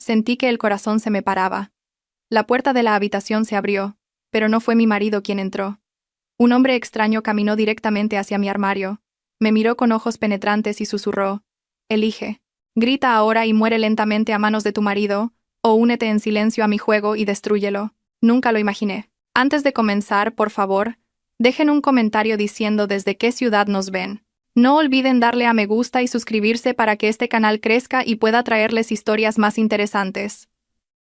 Sentí que el corazón se me paraba. La puerta de la habitación se abrió, pero no fue mi marido quien entró. Un hombre extraño caminó directamente hacia mi armario, me miró con ojos penetrantes y susurró: «Elige. Grita ahora y muere lentamente a manos de tu marido, o únete en silencio a mi juego y destrúyelo». Nunca lo imaginé. Antes de comenzar, por favor, dejen un comentario diciendo desde qué ciudad nos ven. No olviden darle a me gusta y suscribirse para que este canal crezca y pueda traerles historias más interesantes.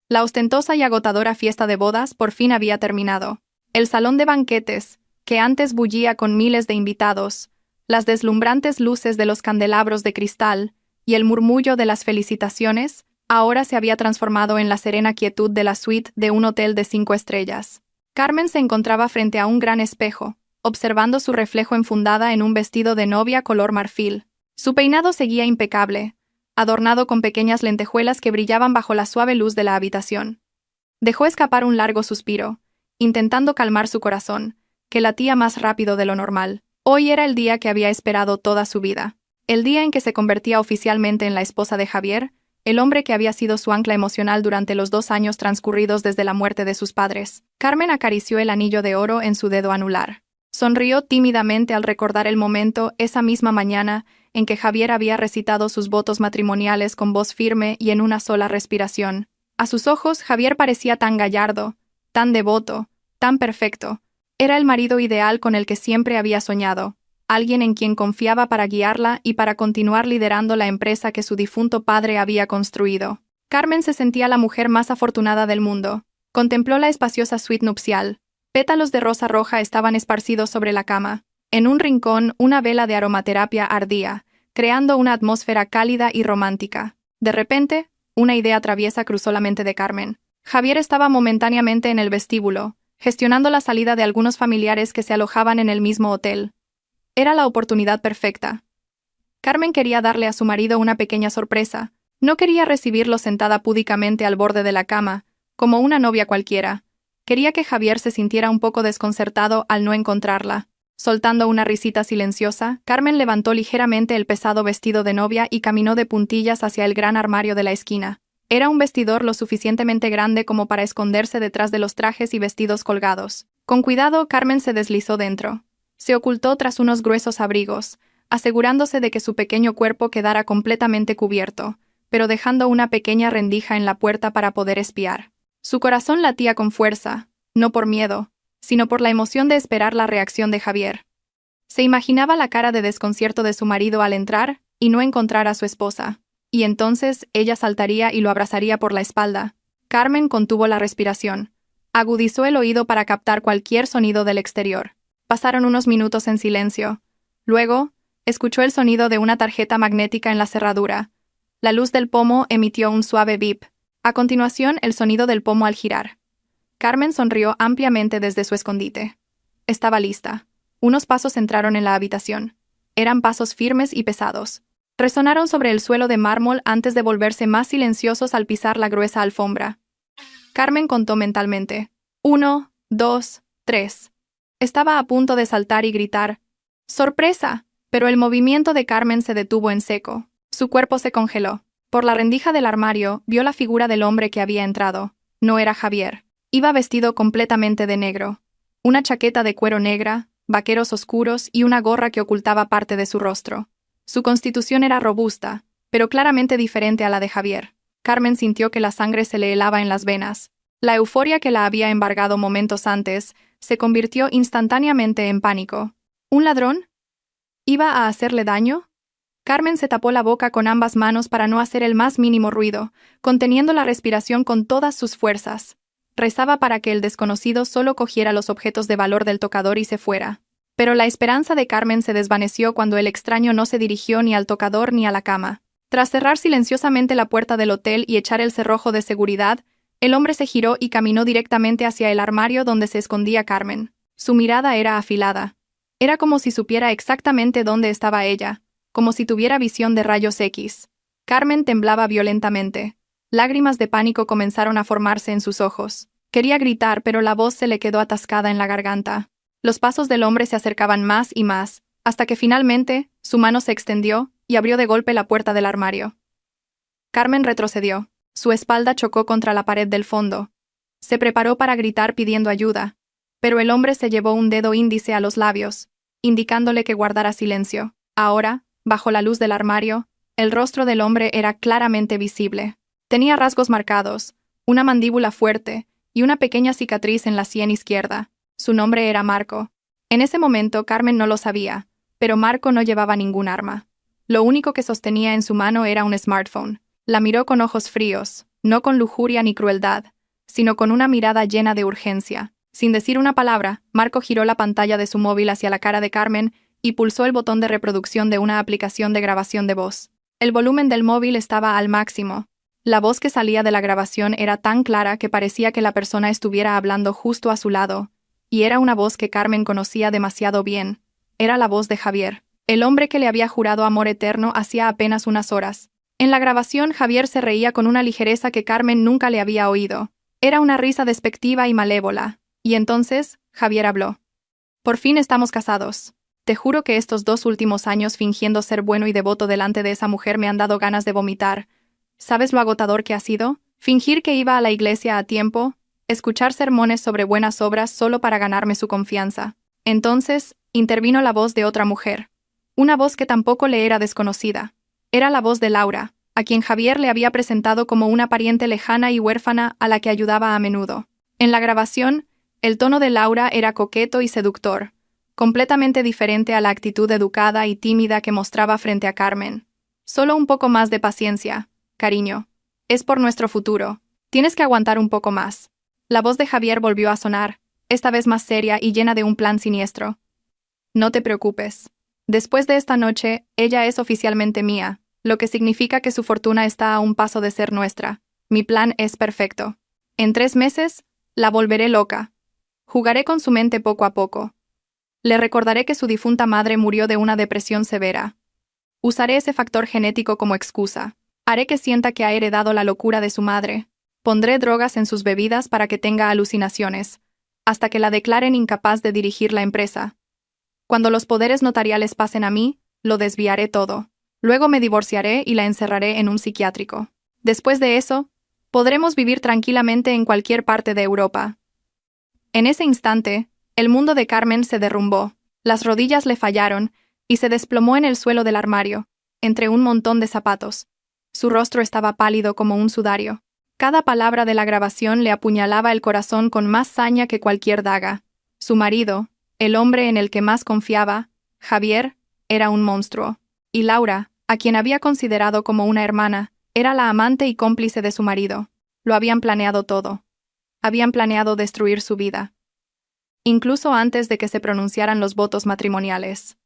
La ostentosa y agotadora fiesta de bodas por fin había terminado. El salón de banquetes, que antes bullía con miles de invitados, las deslumbrantes luces de los candelabros de cristal y el murmullo de las felicitaciones, ahora se había transformado en la serena quietud de la suite de un hotel de 5 estrellas. Carmen se encontraba frente a un gran espejo, observando su reflejo enfundada en un vestido de novia color marfil. Su peinado seguía impecable, adornado con pequeñas lentejuelas que brillaban bajo la suave luz de la habitación. Dejó escapar un largo suspiro, intentando calmar su corazón, que latía más rápido de lo normal. Hoy era el día que había esperado toda su vida. El día en que se convertía oficialmente en la esposa de Javier, el hombre que había sido su ancla emocional durante los 2 años transcurridos desde la muerte de sus padres. Carmen acarició el anillo de oro en su dedo anular. Sonrió tímidamente al recordar el momento, esa misma mañana, en que Javier había recitado sus votos matrimoniales con voz firme y en una sola respiración. A sus ojos, Javier parecía tan gallardo, tan devoto, tan perfecto. Era el marido ideal con el que siempre había soñado, alguien en quien confiaba para guiarla y para continuar liderando la empresa que su difunto padre había construido. Carmen se sentía la mujer más afortunada del mundo. Contempló la espaciosa suite nupcial. Pétalos de rosa roja estaban esparcidos sobre la cama. En un rincón, una vela de aromaterapia ardía, creando una atmósfera cálida y romántica. De repente, una idea traviesa cruzó la mente de Carmen. Javier estaba momentáneamente en el vestíbulo, gestionando la salida de algunos familiares que se alojaban en el mismo hotel. Era la oportunidad perfecta. Carmen quería darle a su marido una pequeña sorpresa. No quería recibirlo sentada púdicamente al borde de la cama, como una novia cualquiera. Quería que Javier se sintiera un poco desconcertado al no encontrarla. Soltando una risita silenciosa, Carmen levantó ligeramente el pesado vestido de novia y caminó de puntillas hacia el gran armario de la esquina. Era un vestidor lo suficientemente grande como para esconderse detrás de los trajes y vestidos colgados. Con cuidado, Carmen se deslizó dentro. Se ocultó tras unos gruesos abrigos, asegurándose de que su pequeño cuerpo quedara completamente cubierto, pero dejando una pequeña rendija en la puerta para poder espiar. Su corazón latía con fuerza, no por miedo, sino por la emoción de esperar la reacción de Javier. Se imaginaba la cara de desconcierto de su marido al entrar y no encontrar a su esposa, y entonces ella saltaría y lo abrazaría por la espalda. Carmen contuvo la respiración. Agudizó el oído para captar cualquier sonido del exterior. Pasaron unos minutos en silencio. Luego, escuchó el sonido de una tarjeta magnética en la cerradura. La luz del pomo emitió un suave bip. A continuación, el sonido del pomo al girar. Carmen sonrió ampliamente desde su escondite. Estaba lista. Unos pasos entraron en la habitación. Eran pasos firmes y pesados. Resonaron sobre el suelo de mármol antes de volverse más silenciosos al pisar la gruesa alfombra. Carmen contó mentalmente. 1, 2, 3. Estaba a punto de saltar y gritar ¡sorpresa! Pero el movimiento de Carmen se detuvo en seco. Su cuerpo se congeló. Por la rendija del armario, vio la figura del hombre que había entrado. No era Javier. Iba vestido completamente de negro. Una chaqueta de cuero negra, vaqueros oscuros y una gorra que ocultaba parte de su rostro. Su constitución era robusta, pero claramente diferente a la de Javier. Carmen sintió que la sangre se le helaba en las venas. La euforia que la había embargado momentos antes se convirtió instantáneamente en pánico. ¿Un ladrón? ¿Iba a hacerle daño? Carmen se tapó la boca con ambas manos para no hacer el más mínimo ruido, conteniendo la respiración con todas sus fuerzas. Rezaba para que el desconocido solo cogiera los objetos de valor del tocador y se fuera. Pero la esperanza de Carmen se desvaneció cuando el extraño no se dirigió ni al tocador ni a la cama. Tras cerrar silenciosamente la puerta del hotel y echar el cerrojo de seguridad, el hombre se giró y caminó directamente hacia el armario donde se escondía Carmen. Su mirada era afilada. Era como si supiera exactamente dónde estaba ella, como si tuviera visión de rayos X. Carmen temblaba violentamente. Lágrimas de pánico comenzaron a formarse en sus ojos. Quería gritar, pero la voz se le quedó atascada en la garganta. Los pasos del hombre se acercaban más y más, hasta que finalmente, su mano se extendió y abrió de golpe la puerta del armario. Carmen retrocedió. Su espalda chocó contra la pared del fondo. Se preparó para gritar pidiendo ayuda, pero el hombre se llevó un dedo índice a los labios, indicándole que guardara silencio. Ahora, bajo la luz del armario, el rostro del hombre era claramente visible. Tenía rasgos marcados, una mandíbula fuerte y una pequeña cicatriz en la sien izquierda. Su nombre era Marco. En ese momento Carmen no lo sabía, pero Marco no llevaba ningún arma. Lo único que sostenía en su mano era un smartphone. La miró con ojos fríos, no con lujuria ni crueldad, sino con una mirada llena de urgencia. Sin decir una palabra, Marco giró la pantalla de su móvil hacia la cara de Carmen y pulsó el botón de reproducción de una aplicación de grabación de voz. El volumen del móvil estaba al máximo. La voz que salía de la grabación era tan clara que parecía que la persona estuviera hablando justo a su lado, y era una voz que Carmen conocía demasiado bien. Era la voz de Javier, el hombre que le había jurado amor eterno hacía apenas unas horas. En la grabación, Javier se reía con una ligereza que Carmen nunca le había oído. Era una risa despectiva y malévola. Y entonces, Javier habló. «Por fin estamos casados. Te juro que estos 2 últimos años fingiendo ser bueno y devoto delante de esa mujer me han dado ganas de vomitar. ¿Sabes lo agotador que ha sido? Fingir que iba a la iglesia a tiempo, escuchar sermones sobre buenas obras solo para ganarme su confianza». Entonces, intervino la voz de otra mujer. Una voz que tampoco le era desconocida. Era la voz de Laura, a quien Javier le había presentado como una pariente lejana y huérfana a la que ayudaba a menudo. En la grabación, el tono de Laura era coqueto y seductor, completamente diferente a la actitud educada y tímida que mostraba frente a Carmen. «Solo un poco más de paciencia, cariño. Es por nuestro futuro. Tienes que aguantar un poco más». La voz de Javier volvió a sonar, esta vez más seria y llena de un plan siniestro. «No te preocupes. Después de esta noche, ella es oficialmente mía, lo que significa que su fortuna está a un paso de ser nuestra. Mi plan es perfecto. En 3 meses, la volveré loca. Jugaré con su mente poco a poco. Le recordaré que su difunta madre murió de una depresión severa. Usaré ese factor genético como excusa. Haré que sienta que ha heredado la locura de su madre. Pondré drogas en sus bebidas para que tenga alucinaciones, hasta que la declaren incapaz de dirigir la empresa. Cuando los poderes notariales pasen a mí, lo desviaré todo. Luego me divorciaré y la encerraré en un psiquiátrico. Después de eso, podremos vivir tranquilamente en cualquier parte de Europa». En ese instante, el mundo de Carmen se derrumbó, las rodillas le fallaron y se desplomó en el suelo del armario, entre un montón de zapatos. Su rostro estaba pálido como un sudario. Cada palabra de la grabación le apuñalaba el corazón con más saña que cualquier daga. Su marido, el hombre en el que más confiaba, Javier, era un monstruo. Y Laura, a quien había considerado como una hermana, era la amante y cómplice de su marido. Lo habían planeado todo. Habían planeado destruir su vida. Incluso antes de que se pronunciaran los votos matrimoniales.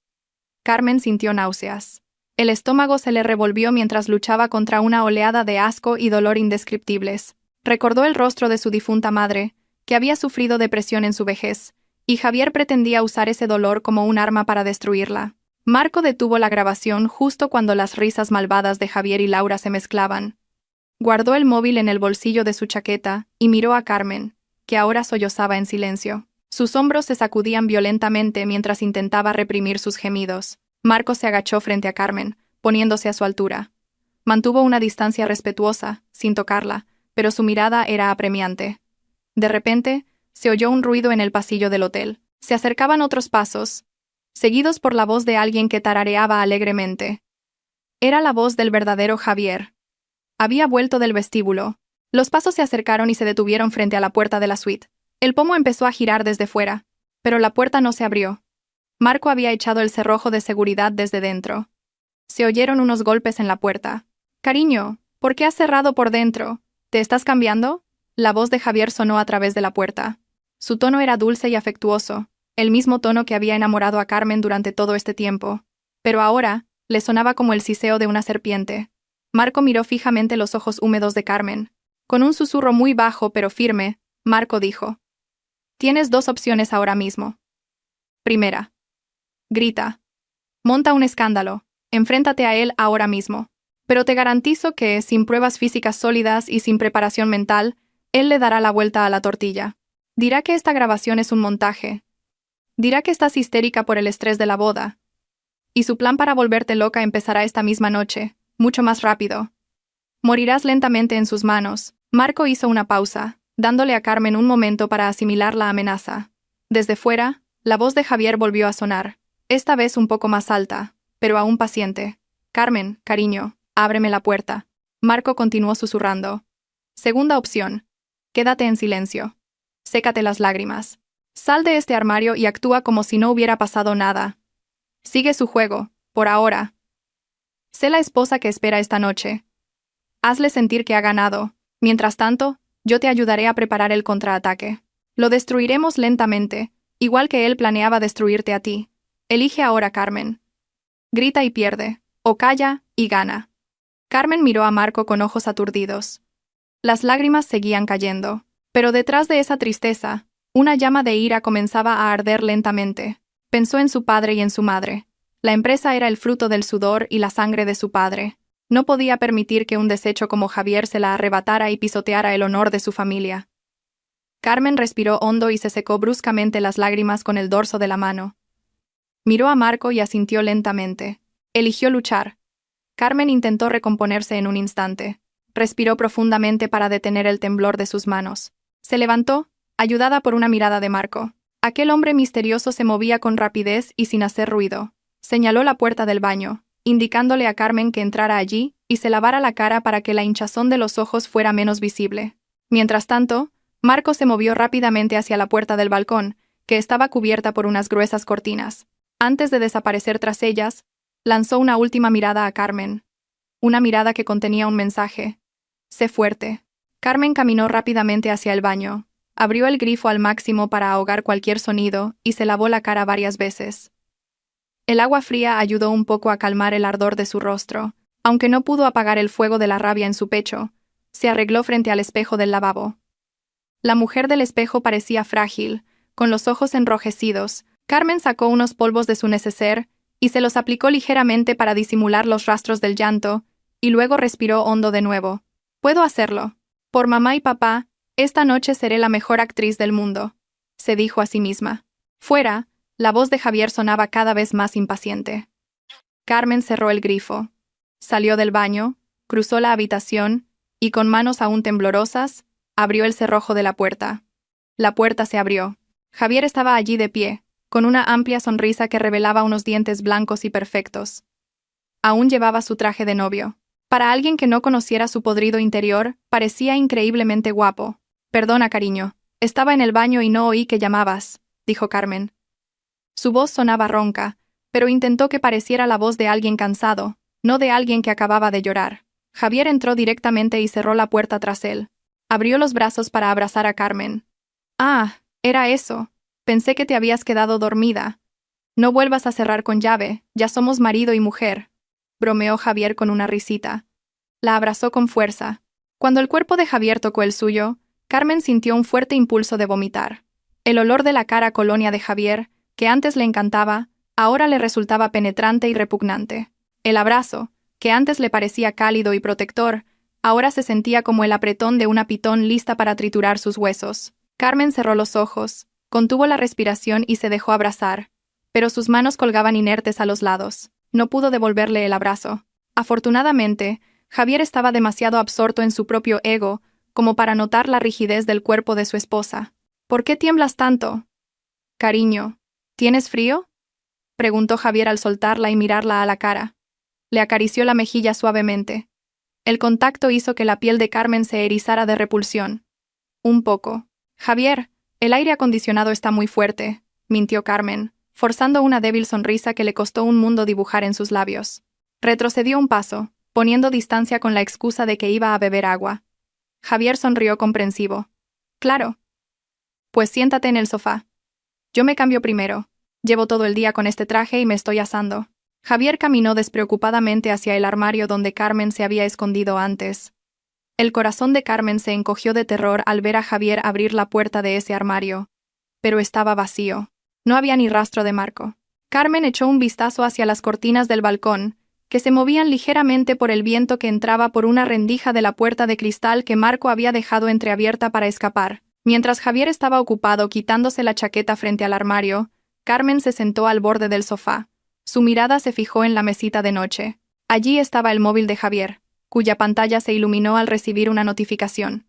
Carmen sintió náuseas. El estómago se le revolvió mientras luchaba contra una oleada de asco y dolor indescriptibles. Recordó el rostro de su difunta madre, que había sufrido depresión en su vejez, y Javier pretendía usar ese dolor como un arma para destruirla. Marco detuvo la grabación justo cuando las risas malvadas de Javier y Laura se mezclaban. Guardó el móvil en el bolsillo de su chaqueta y miró a Carmen, que ahora sollozaba en silencio. Sus hombros se sacudían violentamente mientras intentaba reprimir sus gemidos. Marco se agachó frente a Carmen, poniéndose a su altura. Mantuvo una distancia respetuosa, sin tocarla, pero su mirada era apremiante. De repente, se oyó un ruido en el pasillo del hotel. Se acercaban otros pasos, seguidos por la voz de alguien que tarareaba alegremente. Era la voz del verdadero Javier. Había vuelto del vestíbulo. Los pasos se acercaron y se detuvieron frente a la puerta de la suite. El pomo empezó a girar desde fuera, pero la puerta no se abrió. Marco había echado el cerrojo de seguridad desde dentro. Se oyeron unos golpes en la puerta. «Cariño, ¿por qué has cerrado por dentro? ¿Te estás cambiando?» La voz de Javier sonó a través de la puerta. Su tono era dulce y afectuoso, el mismo tono que había enamorado a Carmen durante todo este tiempo. Pero ahora, le sonaba como el siseo de una serpiente. Marco miró fijamente los ojos húmedos de Carmen. Con un susurro muy bajo pero firme, Marco dijo: «Tienes 2 opciones ahora mismo. Primera. Grita. Monta un escándalo. Enfréntate a él ahora mismo. Pero te garantizo que, sin pruebas físicas sólidas y sin preparación mental, él le dará la vuelta a la tortilla. Dirá que esta grabación es un montaje. Dirá que estás histérica por el estrés de la boda. Y su plan para volverte loca empezará esta misma noche, mucho más rápido. Morirás lentamente en sus manos. Marco hizo una pausa, dándole a Carmen un momento para asimilar la amenaza. Desde fuera, la voz de Javier volvió a sonar, esta vez un poco más alta, pero aún paciente. Carmen, cariño, ábreme la puerta. Marco continuó susurrando. Segunda opción. Quédate en silencio. Sécate las lágrimas. Sal de este armario y actúa como si no hubiera pasado nada. Sigue su juego, por ahora. Sé la esposa que espera esta noche. Hazle sentir que ha ganado. Mientras tanto, yo te ayudaré a preparar el contraataque. Lo destruiremos lentamente, igual que él planeaba destruirte a ti. Elige ahora, Carmen. Grita y pierde, o calla y gana. Carmen miró a Marco con ojos aturdidos. Las lágrimas seguían cayendo, pero detrás de esa tristeza, una llama de ira comenzaba a arder lentamente. Pensó en su padre y en su madre. La empresa era el fruto del sudor y la sangre de su padre. No podía permitir que un desecho como Javier se la arrebatara y pisoteara el honor de su familia. Carmen respiró hondo y se secó bruscamente las lágrimas con el dorso de la mano. Miró a Marco y asintió lentamente. Eligió luchar. Carmen intentó recomponerse en un instante. Respiró profundamente para detener el temblor de sus manos. Se levantó, ayudada por una mirada de Marco. Aquel hombre misterioso se movía con rapidez y sin hacer ruido. Señaló la puerta del baño, indicándole a Carmen que entrara allí y se lavara la cara para que la hinchazón de los ojos fuera menos visible. Mientras tanto, Marco se movió rápidamente hacia la puerta del balcón, que estaba cubierta por unas gruesas cortinas. Antes de desaparecer tras ellas, lanzó una última mirada a Carmen. Una mirada que contenía un mensaje. Sé fuerte. Carmen caminó rápidamente hacia el baño, abrió el grifo al máximo para ahogar cualquier sonido y se lavó la cara varias veces. El agua fría ayudó un poco a calmar el ardor de su rostro, aunque no pudo apagar el fuego de la rabia en su pecho. Se arregló frente al espejo del lavabo. La mujer del espejo parecía frágil, con los ojos enrojecidos. Carmen sacó unos polvos de su neceser y se los aplicó ligeramente para disimular los rastros del llanto, y luego respiró hondo de nuevo. Puedo hacerlo. Por mamá y papá, esta noche seré la mejor actriz del mundo, se dijo a sí misma. Fuera, la voz de Javier sonaba cada vez más impaciente. Carmen cerró el grifo. Salió del baño, cruzó la habitación y con manos aún temblorosas, abrió el cerrojo de la puerta. La puerta se abrió. Javier estaba allí de pie, con una amplia sonrisa que revelaba unos dientes blancos y perfectos. Aún llevaba su traje de novio. Para alguien que no conociera su podrido interior, parecía increíblemente guapo. Perdona, cariño, estaba en el baño y no oí que llamabas, dijo Carmen. Su voz sonaba ronca, pero intentó que pareciera la voz de alguien cansado, no de alguien que acababa de llorar. Javier entró directamente y cerró la puerta tras él. Abrió los brazos para abrazar a Carmen. Ah, era eso. Pensé que te habías quedado dormida. No vuelvas a cerrar con llave, ya somos marido y mujer, bromeó Javier con una risita. La abrazó con fuerza. Cuando el cuerpo de Javier tocó el suyo, Carmen sintió un fuerte impulso de vomitar. El olor de la cara colonia de Javier, que antes le encantaba, ahora le resultaba penetrante y repugnante. El abrazo, que antes le parecía cálido y protector, ahora se sentía como el apretón de una pitón lista para triturar sus huesos. Carmen cerró los ojos, contuvo la respiración y se dejó abrazar, pero sus manos colgaban inertes a los lados. No pudo devolverle el abrazo. Afortunadamente, Javier estaba demasiado absorto en su propio ego como para notar la rigidez del cuerpo de su esposa. ¿Por qué tiemblas tanto? Cariño, ¿tienes frío? Preguntó Javier al soltarla y mirarla a la cara. Le acarició la mejilla suavemente. El contacto hizo que la piel de Carmen se erizara de repulsión. Un poco. Javier, el aire acondicionado está muy fuerte, mintió Carmen, forzando una débil sonrisa que le costó un mundo dibujar en sus labios. Retrocedió un paso, poniendo distancia con la excusa de que iba a beber agua. Javier sonrió comprensivo. Claro. Pues siéntate en el sofá. Yo me cambio primero. Llevo todo el día con este traje y me estoy asando. Javier caminó despreocupadamente hacia el armario donde Carmen se había escondido antes. El corazón de Carmen se encogió de terror al ver a Javier abrir la puerta de ese armario. Pero estaba vacío. No había ni rastro de Marco. Carmen echó un vistazo hacia las cortinas del balcón, que se movían ligeramente por el viento que entraba por una rendija de la puerta de cristal que Marco había dejado entreabierta para escapar. Mientras Javier estaba ocupado quitándose la chaqueta frente al armario, Carmen se sentó al borde del sofá. Su mirada se fijó en la mesita de noche. Allí estaba el móvil de Javier. cuya pantalla se iluminó al recibir una notificación.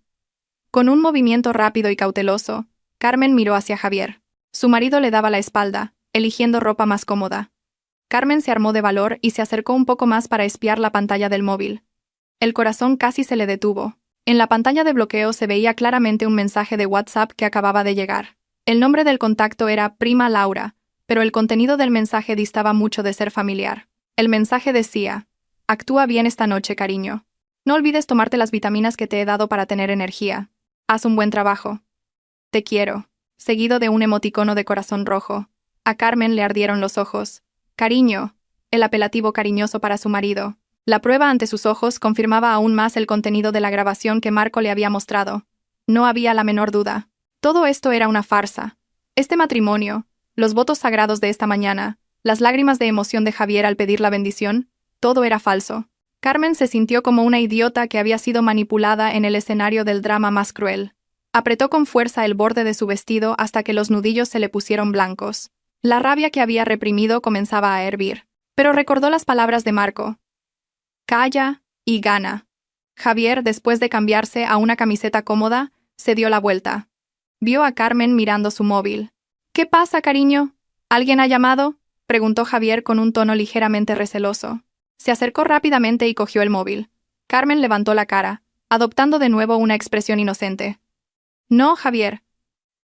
Con un movimiento rápido y cauteloso, Carmen miró hacia Javier. Su marido le daba la espalda, eligiendo ropa más cómoda. Carmen se armó de valor y se acercó un poco más para espiar la pantalla del móvil. El corazón casi se le detuvo. En la pantalla de bloqueo se veía claramente un mensaje de WhatsApp que acababa de llegar. El nombre del contacto era Prima Laura, pero el contenido del mensaje distaba mucho de ser familiar. El mensaje decía: actúa bien esta noche, cariño. No olvides tomarte las vitaminas que te he dado para tener energía. Haz un buen trabajo. Te quiero. Seguido de un emoticono de corazón rojo. A Carmen le ardieron los ojos. Cariño. El apelativo cariñoso para su marido. La prueba ante sus ojos confirmaba aún más el contenido de la grabación que Marco le había mostrado. No había la menor duda. Todo esto era una farsa. Este matrimonio, los votos sagrados de esta mañana, las lágrimas de emoción de Javier al pedir la bendición, todo era falso. Carmen se sintió como una idiota que había sido manipulada en el escenario del drama más cruel. Apretó con fuerza el borde de su vestido hasta que los nudillos se le pusieron blancos. La rabia que había reprimido comenzaba a hervir. Pero recordó las palabras de Marco. Calla y gana. Javier, después de cambiarse a una camiseta cómoda, se dio la vuelta. Vio a Carmen mirando su móvil. ¿Qué pasa, cariño? ¿Alguien ha llamado?, preguntó Javier con un tono ligeramente receloso. Se acercó rápidamente y cogió el móvil. Carmen levantó la cara, adoptando de nuevo una expresión inocente. No, Javier.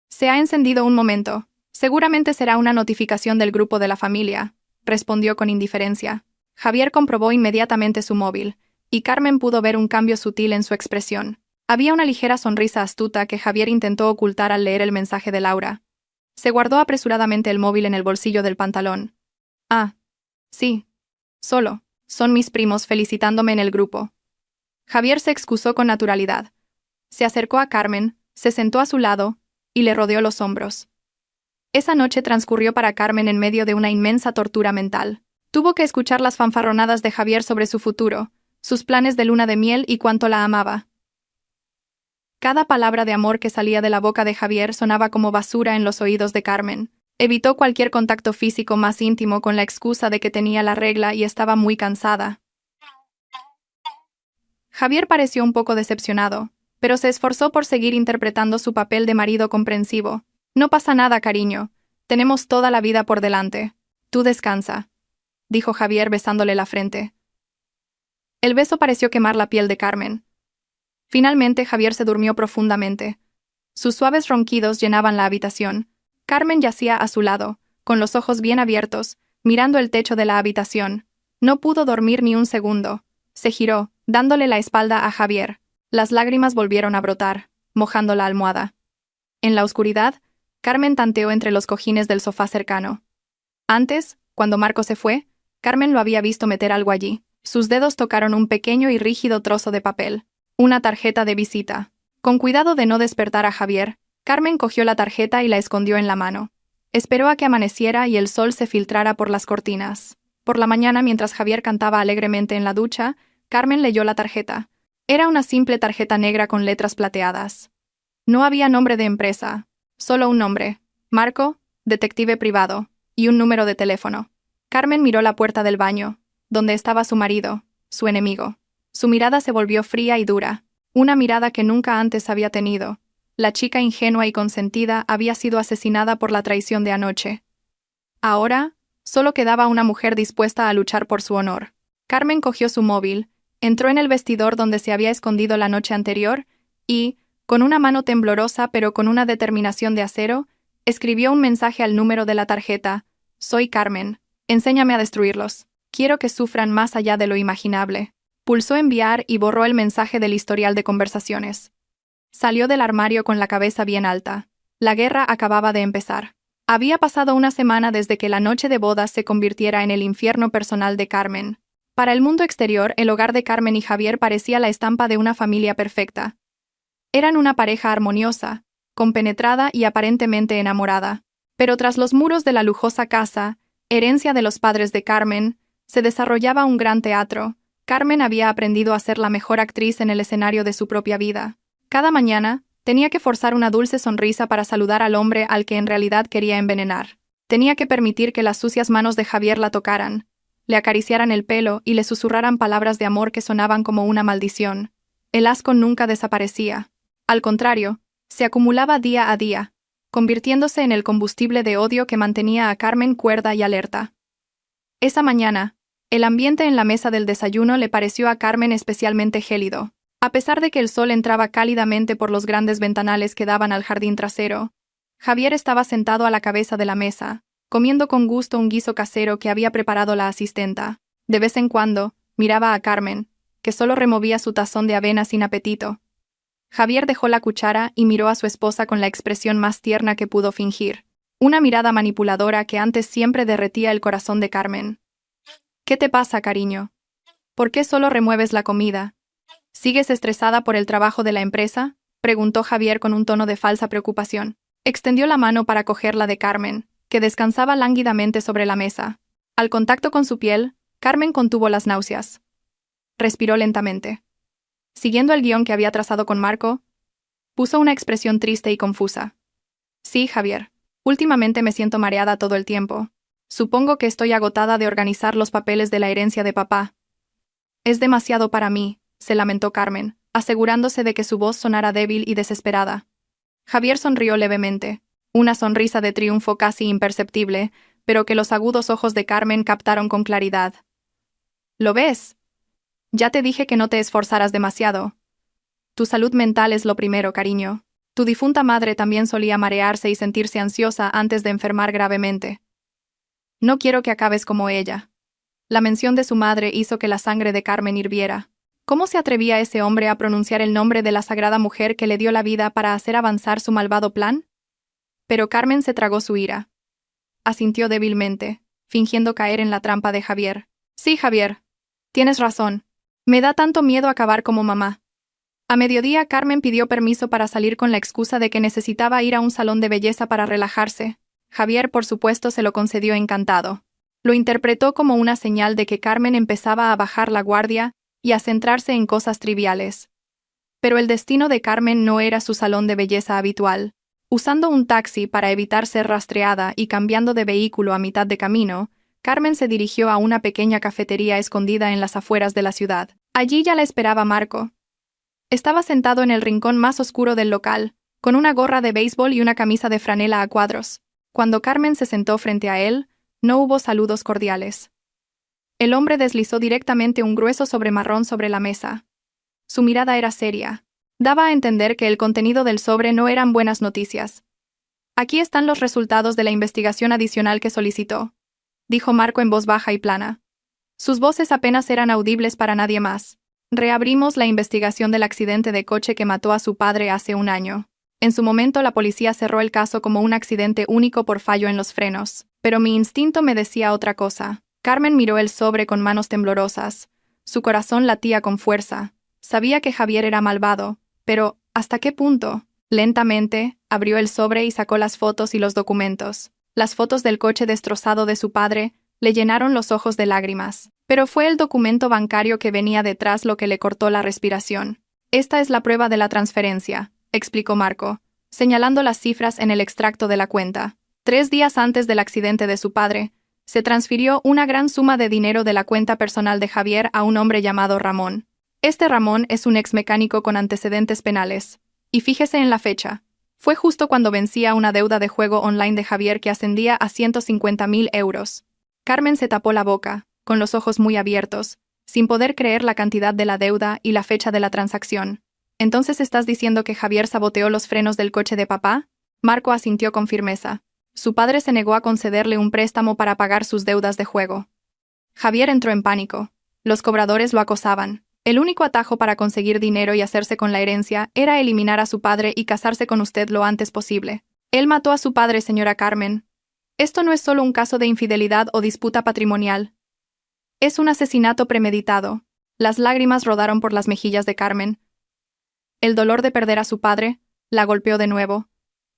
Se ha encendido un momento. Seguramente será una notificación del grupo de la familia, respondió con indiferencia. Javier comprobó inmediatamente su móvil, y Carmen pudo ver un cambio sutil en su expresión. Había una ligera sonrisa astuta que Javier intentó ocultar al leer el mensaje de Laura. Se guardó apresuradamente el móvil en el bolsillo del pantalón. Ah, sí. Solo. Son mis primos felicitándome en el grupo. Javier se excusó con naturalidad. Se acercó a Carmen, se sentó a su lado, y le rodeó los hombros. Esa noche transcurrió para Carmen en medio de una inmensa tortura mental. Tuvo que escuchar las fanfarronadas de Javier sobre su futuro, sus planes de luna de miel y cuánto la amaba. Cada palabra de amor que salía de la boca de Javier sonaba como basura en los oídos de Carmen. Evitó cualquier contacto físico más íntimo con la excusa de que tenía la regla y estaba muy cansada. Javier pareció un poco decepcionado, pero se esforzó por seguir interpretando su papel de marido comprensivo. No pasa nada, cariño. Tenemos toda la vida por delante. Tú descansa, dijo Javier besándole la frente. El beso pareció quemar la piel de Carmen. Finalmente Javier se durmió profundamente. Sus suaves ronquidos llenaban la habitación. Carmen yacía a su lado, con los ojos bien abiertos, mirando el techo de la habitación. No pudo dormir ni un segundo. Se giró, dándole la espalda a Javier. Las lágrimas volvieron a brotar, mojando la almohada. En la oscuridad, Carmen tanteó entre los cojines del sofá cercano. Antes, cuando Marco se fue, Carmen lo había visto meter algo allí. Sus dedos tocaron un pequeño y rígido trozo de papel. Una tarjeta de visita. Con cuidado de no despertar a Javier, Carmen cogió la tarjeta y la escondió en la mano. Esperó a que amaneciera y el sol se filtrara por las cortinas. Por la mañana, mientras Javier cantaba alegremente en la ducha, Carmen leyó la tarjeta. Era una simple tarjeta negra con letras plateadas. No había nombre de empresa, solo un nombre: Marco, detective privado, y un número de teléfono. Carmen miró la puerta del baño, donde estaba su marido, su enemigo. Su mirada se volvió fría y dura, una mirada que nunca antes había tenido. La chica ingenua y consentida había sido asesinada por la traición de anoche. Ahora, solo quedaba una mujer dispuesta a luchar por su honor. Carmen cogió su móvil, entró en el vestidor donde se había escondido la noche anterior y, con una mano temblorosa pero con una determinación de acero, escribió un mensaje al número de la tarjeta: «Soy Carmen. Enséñame a destruirlos. Quiero que sufran más allá de lo imaginable». Pulsó enviar y borró el mensaje del historial de conversaciones. Salió del armario con la cabeza bien alta. La guerra acababa de empezar. Había pasado una semana desde que la noche de bodas se convirtiera en el infierno personal de Carmen. Para el mundo exterior, el hogar de Carmen y Javier parecía la estampa de una familia perfecta. Eran una pareja armoniosa, compenetrada y aparentemente enamorada. Pero tras los muros de la lujosa casa, herencia de los padres de Carmen, se desarrollaba un gran teatro. Carmen había aprendido a ser la mejor actriz en el escenario de su propia vida. Cada mañana, tenía que forzar una dulce sonrisa para saludar al hombre al que en realidad quería envenenar. Tenía que permitir que las sucias manos de Javier la tocaran, le acariciaran el pelo y le susurraran palabras de amor que sonaban como una maldición. El asco nunca desaparecía. Al contrario, se acumulaba día a día, convirtiéndose en el combustible de odio que mantenía a Carmen cuerda y alerta. Esa mañana, el ambiente en la mesa del desayuno le pareció a Carmen especialmente gélido. A pesar de que el sol entraba cálidamente por los grandes ventanales que daban al jardín trasero, Javier estaba sentado a la cabeza de la mesa, comiendo con gusto un guiso casero que había preparado la asistenta. De vez en cuando, miraba a Carmen, que solo removía su tazón de avena sin apetito. Javier dejó la cuchara y miró a su esposa con la expresión más tierna que pudo fingir, una mirada manipuladora que antes siempre derretía el corazón de Carmen. «¿Qué te pasa, cariño? ¿Por qué solo remueves la comida? ¿Sigues estresada por el trabajo de la empresa?», preguntó Javier con un tono de falsa preocupación. Extendió la mano para coger la de Carmen, que descansaba lánguidamente sobre la mesa. Al contacto con su piel, Carmen contuvo las náuseas. Respiró lentamente. Siguiendo el guión que había trazado con Marco, puso una expresión triste y confusa. «Sí, Javier. Últimamente me siento mareada todo el tiempo. Supongo que estoy agotada de organizar los papeles de la herencia de papá». «Es demasiado para mí», se lamentó Carmen, asegurándose de que su voz sonara débil y desesperada. Javier sonrió levemente, una sonrisa de triunfo casi imperceptible, pero que los agudos ojos de Carmen captaron con claridad. «¿Lo ves? Ya te dije que no te esforzaras demasiado. Tu salud mental es lo primero, cariño. Tu difunta madre también solía marearse y sentirse ansiosa antes de enfermar gravemente. No quiero que acabes como ella». La mención de su madre hizo que la sangre de Carmen hirviera. ¿Cómo se atrevía ese hombre a pronunciar el nombre de la sagrada mujer que le dio la vida para hacer avanzar su malvado plan? Pero Carmen se tragó su ira. Asintió débilmente, fingiendo caer en la trampa de Javier. «Sí, Javier. Tienes razón. Me da tanto miedo acabar como mamá». A mediodía, Carmen pidió permiso para salir con la excusa de que necesitaba ir a un salón de belleza para relajarse. Javier, por supuesto, se lo concedió encantado. Lo interpretó como una señal de que Carmen empezaba a bajar la guardia y a centrarse en cosas triviales. Pero el destino de Carmen no era su salón de belleza habitual. Usando un taxi para evitar ser rastreada y cambiando de vehículo a mitad de camino, Carmen se dirigió a una pequeña cafetería escondida en las afueras de la ciudad. Allí ya la esperaba Marco. Estaba sentado en el rincón más oscuro del local, con una gorra de béisbol y una camisa de franela a cuadros. Cuando Carmen se sentó frente a él, no hubo saludos cordiales. El hombre deslizó directamente un grueso sobre marrón sobre la mesa. Su mirada era seria. Daba a entender que el contenido del sobre no eran buenas noticias. «Aquí están los resultados de la investigación adicional que solicitó», dijo Marco en voz baja y plana. Sus voces apenas eran audibles para nadie más. «Reabrimos la investigación del accidente de coche que mató a su padre hace un año. En su momento la policía cerró el caso como un accidente único por fallo en los frenos, pero mi instinto me decía otra cosa». Carmen miró el sobre con manos temblorosas. Su corazón latía con fuerza. Sabía que Javier era malvado, pero ¿hasta qué punto? Lentamente, abrió el sobre y sacó las fotos y los documentos. Las fotos del coche destrozado de su padre le llenaron los ojos de lágrimas. Pero fue el documento bancario que venía detrás lo que le cortó la respiración. «Esta es la prueba de la transferencia», explicó Marco, señalando las cifras en el extracto de la cuenta. 3 días antes del accidente de su padre, se transfirió una gran suma de dinero de la cuenta personal de Javier a un hombre llamado Ramón. Este Ramón es un ex mecánico con antecedentes penales. Y fíjese en la fecha. Fue justo cuando vencía una deuda de juego online de Javier que ascendía a 150.000 euros. Carmen se tapó la boca, con los ojos muy abiertos, sin poder creer la cantidad de la deuda y la fecha de la transacción. «¿Entonces estás diciendo que Javier saboteó los frenos del coche de papá?». Marco asintió con firmeza. Su padre se negó a concederle un préstamo para pagar sus deudas de juego. Javier entró en pánico. Los cobradores lo acosaban. El único atajo para conseguir dinero y hacerse con la herencia era eliminar a su padre y casarse con usted lo antes posible. Él mató a su padre, señora Carmen. Esto no es solo un caso de infidelidad o disputa patrimonial. Es un asesinato premeditado. Las lágrimas rodaron por las mejillas de Carmen. El dolor de perder a su padre la golpeó de nuevo,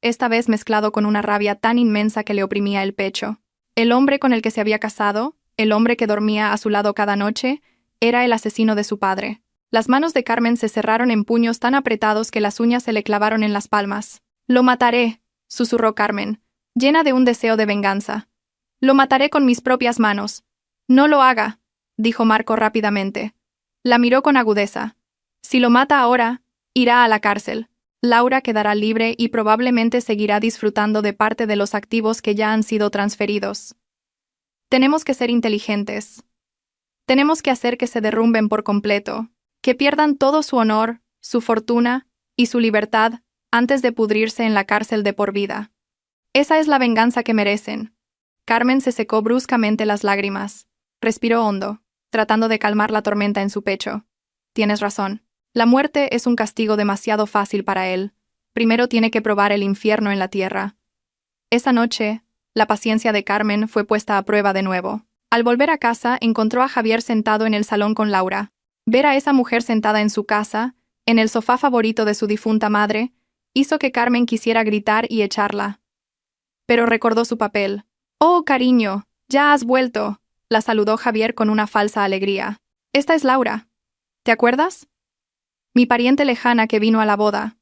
esta vez mezclado con una rabia tan inmensa que le oprimía el pecho. El hombre con el que se había casado, el hombre que dormía a su lado cada noche, era el asesino de su padre. Las manos de Carmen se cerraron en puños tan apretados que las uñas se le clavaron en las palmas. «Lo mataré», susurró Carmen, llena de un deseo de venganza. «Lo mataré con mis propias manos. No lo haga, dijo Marco rápidamente. La miró con agudeza. Si lo mata ahora, irá a la cárcel. Laura quedará libre y probablemente seguirá disfrutando de parte de los activos que ya han sido transferidos. Tenemos que ser inteligentes. Tenemos que hacer que se derrumben por completo, que pierdan todo su honor, su fortuna y su libertad antes de pudrirse en la cárcel de por vida. Esa es la venganza que merecen. Carmen se secó bruscamente las lágrimas. Respiró hondo, tratando de calmar la tormenta en su pecho. Tienes razón. La muerte es un castigo demasiado fácil para él. Primero tiene que probar el infierno en la tierra. Esa noche, la paciencia de Carmen fue puesta a prueba de nuevo. Al volver a casa, encontró a Javier sentado en el salón con Laura. Ver a esa mujer sentada en su casa, en el sofá favorito de su difunta madre, hizo que Carmen quisiera gritar y echarla. Pero recordó su papel. «Oh, cariño, ya has vuelto», la saludó Javier con una falsa alegría. «Esta es Laura. ¿Te acuerdas? Mi pariente lejana que vino a la boda.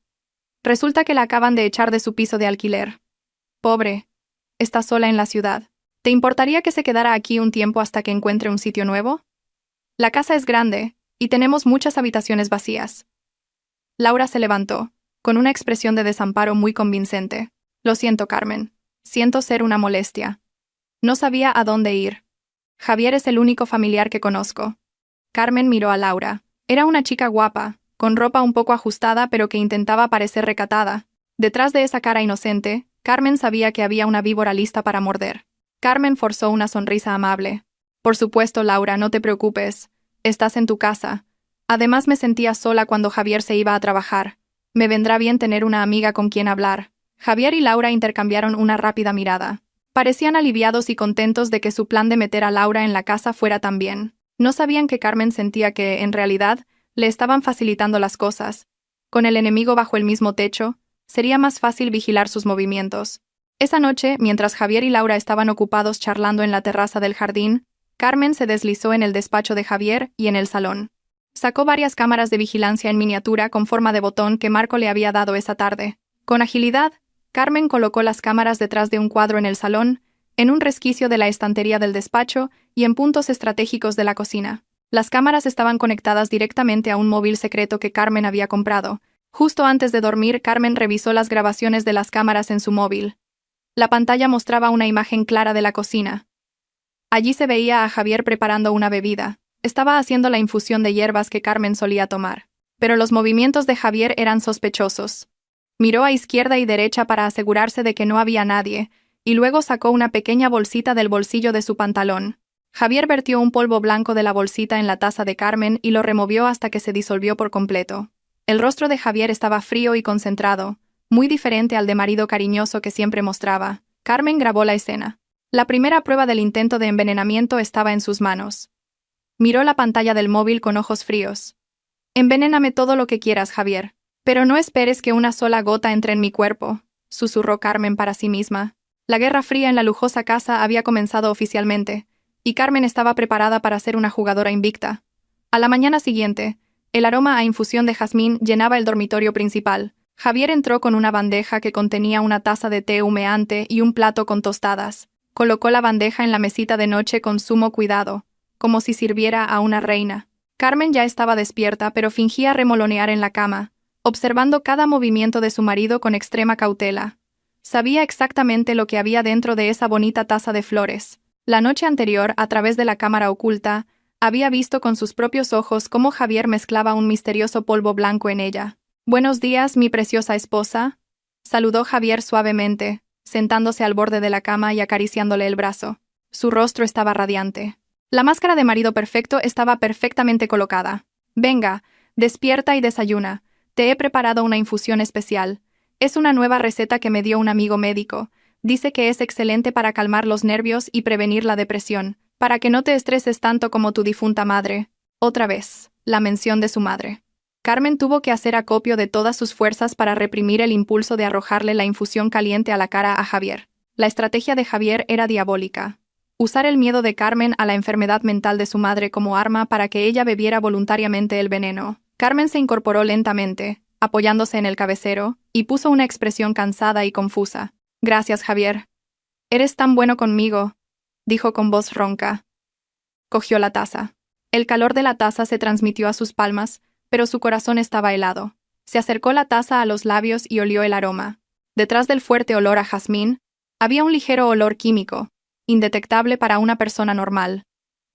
Resulta que la acaban de echar de su piso de alquiler. Pobre. Está sola en la ciudad. ¿Te importaría que se quedara aquí un tiempo hasta que encuentre un sitio nuevo? La casa es grande, y tenemos muchas habitaciones vacías». Laura se levantó, con una expresión de desamparo muy convincente. «Lo siento, Carmen. Siento ser una molestia. No sabía a dónde ir. Javier es el único familiar que conozco». Carmen miró a Laura. Era una chica guapa, con ropa un poco ajustada pero que intentaba parecer recatada. Detrás de esa cara inocente, Carmen sabía que había una víbora lista para morder. Carmen forzó una sonrisa amable. «Por supuesto, Laura, no te preocupes. Estás en tu casa. Además me sentía sola cuando Javier se iba a trabajar. Me vendrá bien tener una amiga con quien hablar». Javier y Laura intercambiaron una rápida mirada. Parecían aliviados y contentos de que su plan de meter a Laura en la casa fuera tan bien. No sabían que Carmen sentía que, en realidad, le estaban facilitando las cosas. Con el enemigo bajo el mismo techo, sería más fácil vigilar sus movimientos. Esa noche, mientras Javier y Laura estaban ocupados charlando en la terraza del jardín, Carmen se deslizó en el despacho de Javier y en el salón. Sacó varias cámaras de vigilancia en miniatura con forma de botón que Marco le había dado esa tarde. Con agilidad, Carmen colocó las cámaras detrás de un cuadro en el salón, en un resquicio de la estantería del despacho y en puntos estratégicos de la cocina. Las cámaras estaban conectadas directamente a un móvil secreto que Carmen había comprado. Justo antes de dormir, Carmen revisó las grabaciones de las cámaras en su móvil. La pantalla mostraba una imagen clara de la cocina. Allí se veía a Javier preparando una bebida. Estaba haciendo la infusión de hierbas que Carmen solía tomar. Pero los movimientos de Javier eran sospechosos. Miró a izquierda y derecha para asegurarse de que no había nadie, y luego sacó una pequeña bolsita del bolsillo de su pantalón. Javier vertió un polvo blanco de la bolsita en la taza de Carmen y lo removió hasta que se disolvió por completo. El rostro de Javier estaba frío y concentrado, muy diferente al de marido cariñoso que siempre mostraba. Carmen grabó la escena. La primera prueba del intento de envenenamiento estaba en sus manos. Miró la pantalla del móvil con ojos fríos. «Envenéname todo lo que quieras, Javier. Pero no esperes que una sola gota entre en mi cuerpo», susurró Carmen para sí misma. La Guerra Fría en la lujosa casa había comenzado oficialmente, y Carmen estaba preparada para ser una jugadora invicta. A la mañana siguiente, el aroma a infusión de jazmín llenaba el dormitorio principal. Javier entró con una bandeja que contenía una taza de té humeante y un plato con tostadas. Colocó la bandeja en la mesita de noche con sumo cuidado, como si sirviera a una reina. Carmen ya estaba despierta, pero fingía remolonear en la cama, observando cada movimiento de su marido con extrema cautela. Sabía exactamente lo que había dentro de esa bonita taza de flores. La noche anterior, a través de la cámara oculta, había visto con sus propios ojos cómo Javier mezclaba un misterioso polvo blanco en ella. «Buenos días, mi preciosa esposa», saludó Javier suavemente, sentándose al borde de la cama y acariciándole el brazo. Su rostro estaba radiante. La máscara de marido perfecto estaba perfectamente colocada. «Venga, despierta y desayuna. Te he preparado una infusión especial. Es una nueva receta que me dio un amigo médico. Dice que es excelente para calmar los nervios y prevenir la depresión, para que no te estreses tanto como tu difunta madre». Otra vez, la mención de su madre. Carmen tuvo que hacer acopio de todas sus fuerzas para reprimir el impulso de arrojarle la infusión caliente a la cara a Javier. La estrategia de Javier era diabólica. Usar el miedo de Carmen a la enfermedad mental de su madre como arma para que ella bebiera voluntariamente el veneno. Carmen se incorporó lentamente, apoyándose en el cabecero, y puso una expresión cansada y confusa. «Gracias, Javier. Eres tan bueno conmigo», dijo con voz ronca. Cogió la taza. El calor de la taza se transmitió a sus palmas, pero su corazón estaba helado. Se acercó la taza a los labios y olió el aroma. Detrás del fuerte olor a jazmín, había un ligero olor químico, indetectable para una persona normal.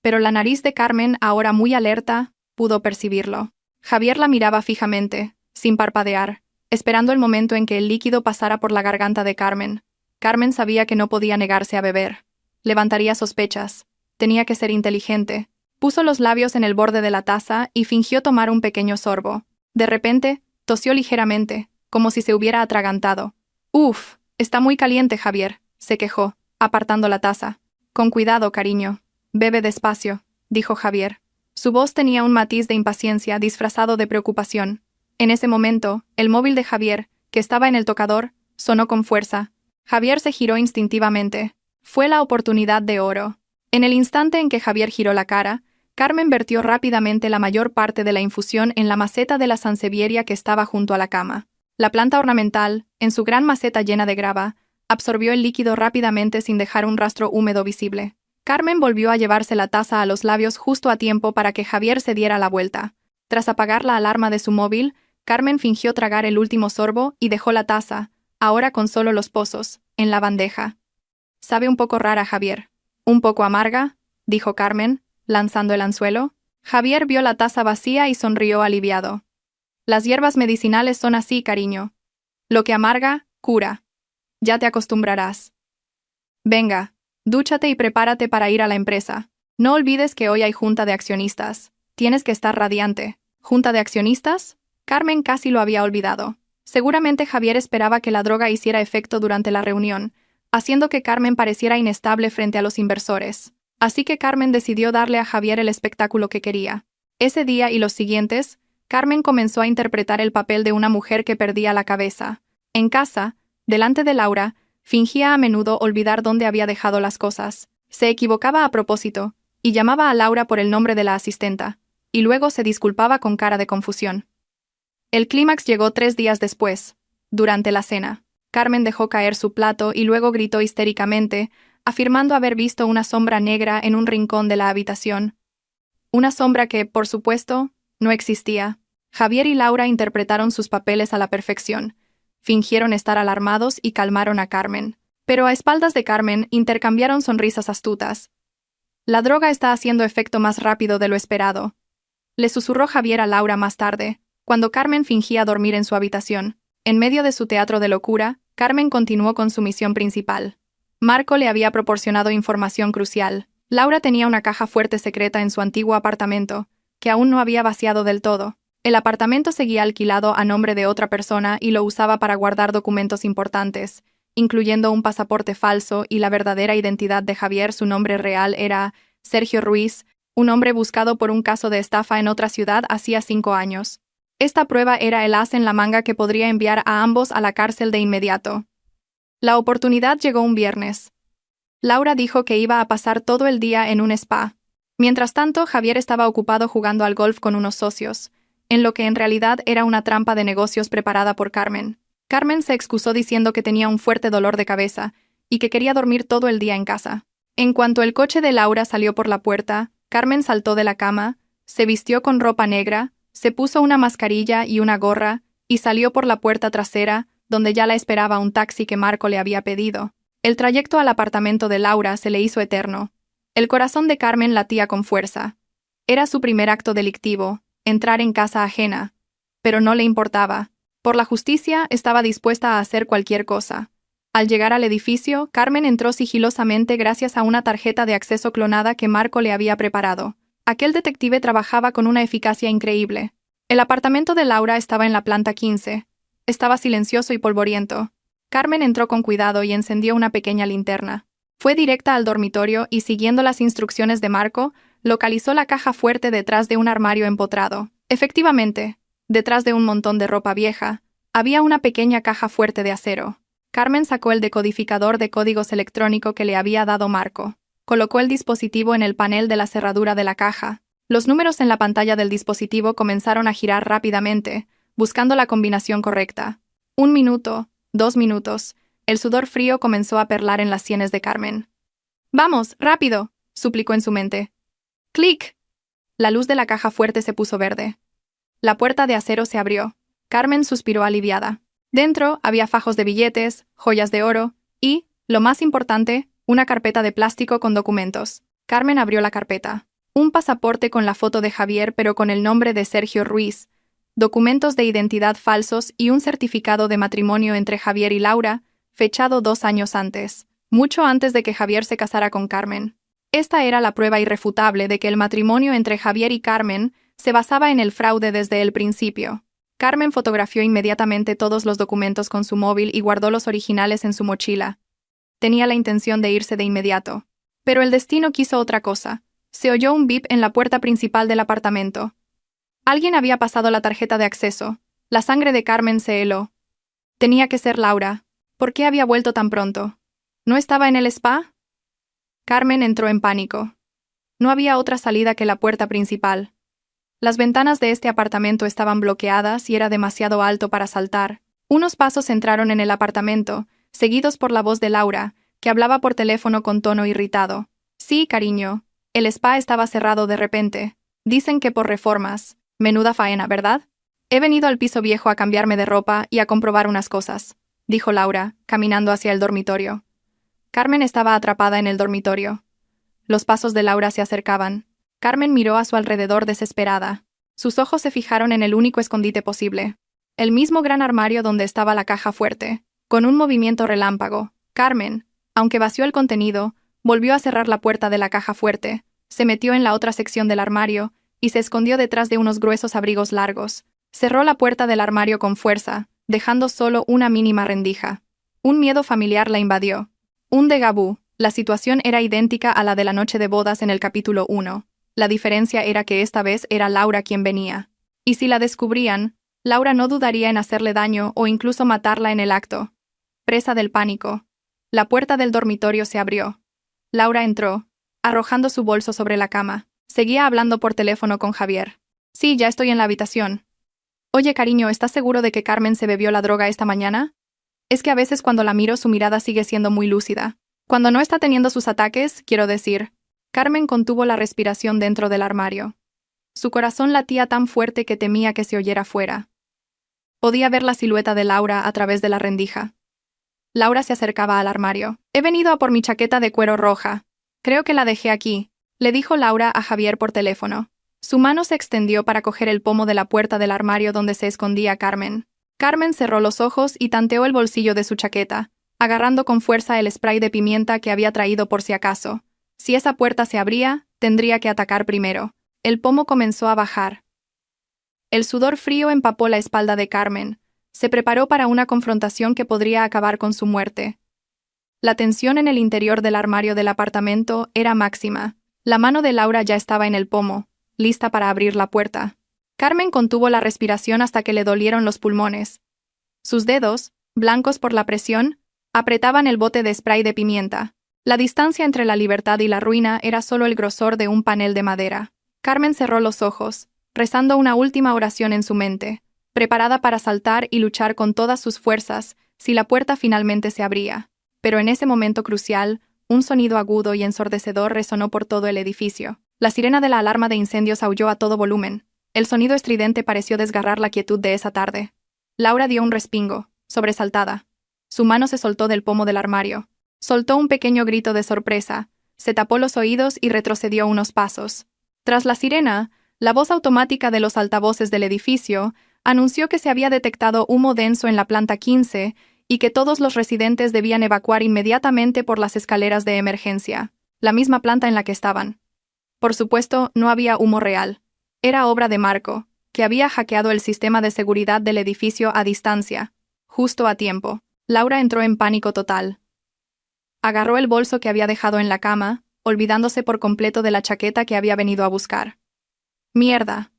Pero la nariz de Carmen, ahora muy alerta, pudo percibirlo. Javier la miraba fijamente, sin parpadear, esperando el momento en que el líquido pasara por la garganta de Carmen. Carmen sabía que no podía negarse a beber. Levantaría sospechas. Tenía que ser inteligente. Puso los labios en el borde de la taza y fingió tomar un pequeño sorbo. De repente, tosió ligeramente, como si se hubiera atragantado. «Uf, está muy caliente, Javier», se quejó, apartando la taza. «Con cuidado, cariño. Bebe despacio», dijo Javier. Su voz tenía un matiz de impaciencia disfrazado de preocupación. En ese momento, el móvil de Javier, que estaba en el tocador, sonó con fuerza. Javier se giró instintivamente. Fue la oportunidad de oro. En el instante en que Javier giró la cara, Carmen vertió rápidamente la mayor parte de la infusión en la maceta de la sansevieria que estaba junto a la cama. La planta ornamental, en su gran maceta llena de grava, absorbió el líquido rápidamente sin dejar un rastro húmedo visible. Carmen volvió a llevarse la taza a los labios justo a tiempo para que Javier se diera la vuelta. Tras apagar la alarma de su móvil, Carmen fingió tragar el último sorbo y dejó la taza, ahora con solo los pozos, en la bandeja. «Sabe un poco rara, Javier». «¿Un poco amarga?», dijo Carmen, lanzando el anzuelo. Javier vio la taza vacía y sonrió aliviado. «Las hierbas medicinales son así, cariño. Lo que amarga, cura. Ya te acostumbrarás. Venga, dúchate y prepárate para ir a la empresa. No olvides que hoy hay junta de accionistas. Tienes que estar radiante». «¿Junta de accionistas?». Carmen casi lo había olvidado. Seguramente Javier esperaba que la droga hiciera efecto durante la reunión, haciendo que Carmen pareciera inestable frente a los inversores. Así que Carmen decidió darle a Javier el espectáculo que quería. Ese día y los siguientes, Carmen comenzó a interpretar el papel de una mujer que perdía la cabeza. En casa, delante de Laura, fingía a menudo olvidar dónde había dejado las cosas. Se equivocaba a propósito, y llamaba a Laura por el nombre de la asistenta, y luego se disculpaba con cara de confusión. El clímax llegó 3 días después, durante la cena. Carmen dejó caer su plato y luego gritó histéricamente, afirmando haber visto una sombra negra en un rincón de la habitación. Una sombra que, por supuesto, no existía. Javier y Laura interpretaron sus papeles a la perfección. Fingieron estar alarmados y calmaron a Carmen. Pero a espaldas de Carmen intercambiaron sonrisas astutas. «La droga está haciendo efecto más rápido de lo esperado», le susurró Javier a Laura más tarde, cuando Carmen fingía dormir en su habitación. En medio de su teatro de locura, Carmen continuó con su misión principal. Marco le había proporcionado información crucial. Laura tenía una caja fuerte secreta en su antiguo apartamento, que aún no había vaciado del todo. El apartamento seguía alquilado a nombre de otra persona y lo usaba para guardar documentos importantes, incluyendo un pasaporte falso y la verdadera identidad de Javier. Su nombre real era Sergio Ruiz, un hombre buscado por un caso de estafa en otra ciudad hacía 5 años. Esta prueba era el as en la manga que podría enviar a ambos a la cárcel de inmediato. La oportunidad llegó un viernes. Laura dijo que iba a pasar todo el día en un spa. Mientras tanto, Javier estaba ocupado jugando al golf con unos socios, en lo que en realidad era una trampa de negocios preparada por Carmen. Carmen se excusó diciendo que tenía un fuerte dolor de cabeza y que quería dormir todo el día en casa. En cuanto el coche de Laura salió por la puerta, Carmen saltó de la cama, se vistió con ropa negra, se puso una mascarilla y una gorra y salió por la puerta trasera, donde ya la esperaba un taxi que Marco le había pedido. El trayecto al apartamento de Laura se le hizo eterno. El corazón de Carmen latía con fuerza. Era su primer acto delictivo, entrar en casa ajena. Pero no le importaba. Por la justicia estaba dispuesta a hacer cualquier cosa. Al llegar al edificio, Carmen entró sigilosamente gracias a una tarjeta de acceso clonada que Marco le había preparado. Aquel detective trabajaba con una eficacia increíble. El apartamento de Laura estaba en la planta 15. Estaba silencioso y polvoriento. Carmen entró con cuidado y encendió una pequeña linterna. Fue directa al dormitorio y, siguiendo las instrucciones de Marco, localizó la caja fuerte detrás de un armario empotrado. Efectivamente, detrás de un montón de ropa vieja, había una pequeña caja fuerte de acero. Carmen sacó el decodificador de códigos electrónico que le había dado Marco. Colocó el dispositivo en el panel de la cerradura de la caja. Los números en la pantalla del dispositivo comenzaron a girar rápidamente, buscando la combinación correcta. 1 minuto, 2 minutos. El sudor frío comenzó a perlar en las sienes de Carmen. «Vamos, rápido», suplicó en su mente. ¡Clic! La luz de la caja fuerte se puso verde. La puerta de acero se abrió. Carmen suspiró aliviada. Dentro había fajos de billetes, joyas de oro y, lo más importante, una carpeta de plástico con documentos. Carmen abrió la carpeta. Un pasaporte con la foto de Javier pero con el nombre de Sergio Ruiz, documentos de identidad falsos y un certificado de matrimonio entre Javier y Laura, fechado 2 años antes, mucho antes de que Javier se casara con Carmen. Esta era la prueba irrefutable de que el matrimonio entre Javier y Carmen se basaba en el fraude desde el principio. Carmen fotografió inmediatamente todos los documentos con su móvil y guardó los originales en su mochila. Tenía la intención de irse de inmediato. Pero el destino quiso otra cosa. Se oyó un bip en la puerta principal del apartamento. Alguien había pasado la tarjeta de acceso. La sangre de Carmen se heló. Tenía que ser Laura. ¿Por qué había vuelto tan pronto? ¿No estaba en el spa? Carmen entró en pánico. No había otra salida que la puerta principal. Las ventanas de este apartamento estaban bloqueadas y era demasiado alto para saltar. Unos pasos entraron en el apartamento, seguidos por la voz de Laura, que hablaba por teléfono con tono irritado. Sí, cariño. El spa estaba cerrado de repente. Dicen que por reformas. Menuda faena, ¿verdad? He venido al piso viejo a cambiarme de ropa y a comprobar unas cosas, dijo Laura, caminando hacia el dormitorio. Carmen estaba atrapada en el dormitorio. Los pasos de Laura se acercaban. Carmen miró a su alrededor desesperada. Sus ojos se fijaron en el único escondite posible. El mismo gran armario donde estaba la caja fuerte. Con un movimiento relámpago, Carmen, aunque vació el contenido, volvió a cerrar la puerta de la caja fuerte, se metió en la otra sección del armario y se escondió detrás de unos gruesos abrigos largos. Cerró la puerta del armario con fuerza, dejando solo una mínima rendija. Un miedo familiar la invadió. Un déjà vu. La situación era idéntica a la de la noche de bodas en el capítulo 1. La diferencia era que esta vez era Laura quien venía. Y si la descubrían, Laura no dudaría en hacerle daño o incluso matarla en el acto. Presa del pánico. La puerta del dormitorio se abrió. Laura entró, arrojando su bolso sobre la cama. Seguía hablando por teléfono con Javier. Sí, ya estoy en la habitación. Oye, cariño, ¿estás seguro de que Carmen se bebió la droga esta mañana? Es que a veces cuando la miro su mirada sigue siendo muy lúcida. Cuando no está teniendo sus ataques, quiero decir. Carmen contuvo la respiración dentro del armario. Su corazón latía tan fuerte que temía que se oyera fuera. Podía ver la silueta de Laura a través de la rendija. Laura se acercaba al armario. He venido a por mi chaqueta de cuero roja. Creo que la dejé aquí, le dijo Laura a Javier por teléfono. Su mano se extendió para coger el pomo de la puerta del armario donde se escondía Carmen. Carmen cerró los ojos y tanteó el bolsillo de su chaqueta, agarrando con fuerza el spray de pimienta que había traído por si acaso. Si esa puerta se abría, tendría que atacar primero. El pomo comenzó a bajar. El sudor frío empapó la espalda de Carmen. Se preparó para una confrontación que podría acabar con su muerte. La tensión en el interior del armario del apartamento era máxima. La mano de Laura ya estaba en el pomo, lista para abrir la puerta. Carmen contuvo la respiración hasta que le dolieron los pulmones. Sus dedos, blancos por la presión, apretaban el bote de spray de pimienta. La distancia entre la libertad y la ruina era solo el grosor de un panel de madera. Carmen cerró los ojos, rezando una última oración en su mente, preparada para saltar y luchar con todas sus fuerzas si la puerta finalmente se abría. Pero en ese momento crucial, un sonido agudo y ensordecedor resonó por todo el edificio. La sirena de la alarma de incendios aulló a todo volumen. El sonido estridente pareció desgarrar la quietud de esa tarde. Laura dio un respingo, sobresaltada. Su mano se soltó del pomo del armario. Soltó un pequeño grito de sorpresa, se tapó los oídos y retrocedió unos pasos. Tras la sirena, la voz automática de los altavoces del edificio anunció que se había detectado humo denso en la planta 15 y que todos los residentes debían evacuar inmediatamente por las escaleras de emergencia, la misma planta en la que estaban. Por supuesto, no había humo real. Era obra de Marco, que había hackeado el sistema de seguridad del edificio a distancia, justo a tiempo. Laura entró en pánico total. Agarró el bolso que había dejado en la cama, olvidándose por completo de la chaqueta que había venido a buscar. «¡Mierda!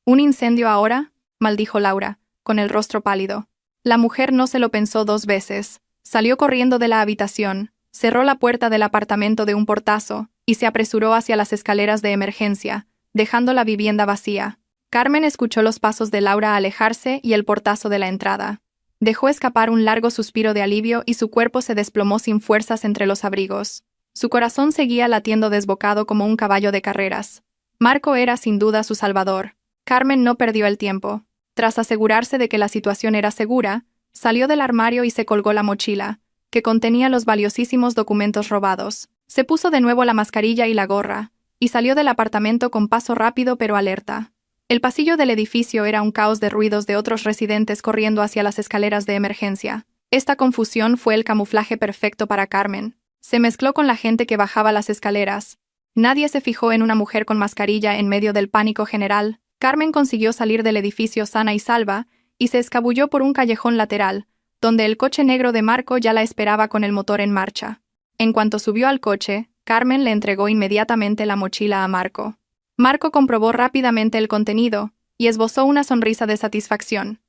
¿Un incendio ahora?», maldijo Laura, con el rostro pálido. La mujer no se lo pensó 2 veces. Salió corriendo de la habitación, cerró la puerta del apartamento de un portazo y se apresuró hacia las escaleras de emergencia, dejando la vivienda vacía. Carmen escuchó los pasos de Laura alejarse y el portazo de la entrada. Dejó escapar un largo suspiro de alivio y su cuerpo se desplomó sin fuerzas entre los abrigos. Su corazón seguía latiendo desbocado como un caballo de carreras. Marco era sin duda su salvador. Carmen no perdió el tiempo. Tras asegurarse de que la situación era segura, salió del armario y se colgó la mochila, que contenía los valiosísimos documentos robados. Se puso de nuevo la mascarilla y la gorra, y salió del apartamento con paso rápido pero alerta. El pasillo del edificio era un caos de ruidos de otros residentes corriendo hacia las escaleras de emergencia. Esta confusión fue el camuflaje perfecto para Carmen. Se mezcló con la gente que bajaba las escaleras. Nadie se fijó en una mujer con mascarilla en medio del pánico general. Carmen consiguió salir del edificio sana y salva, y se escabulló por un callejón lateral, donde el coche negro de Marco ya la esperaba con el motor en marcha. En cuanto subió al coche, Carmen le entregó inmediatamente la mochila a Marco. Marco comprobó rápidamente el contenido, y esbozó una sonrisa de satisfacción.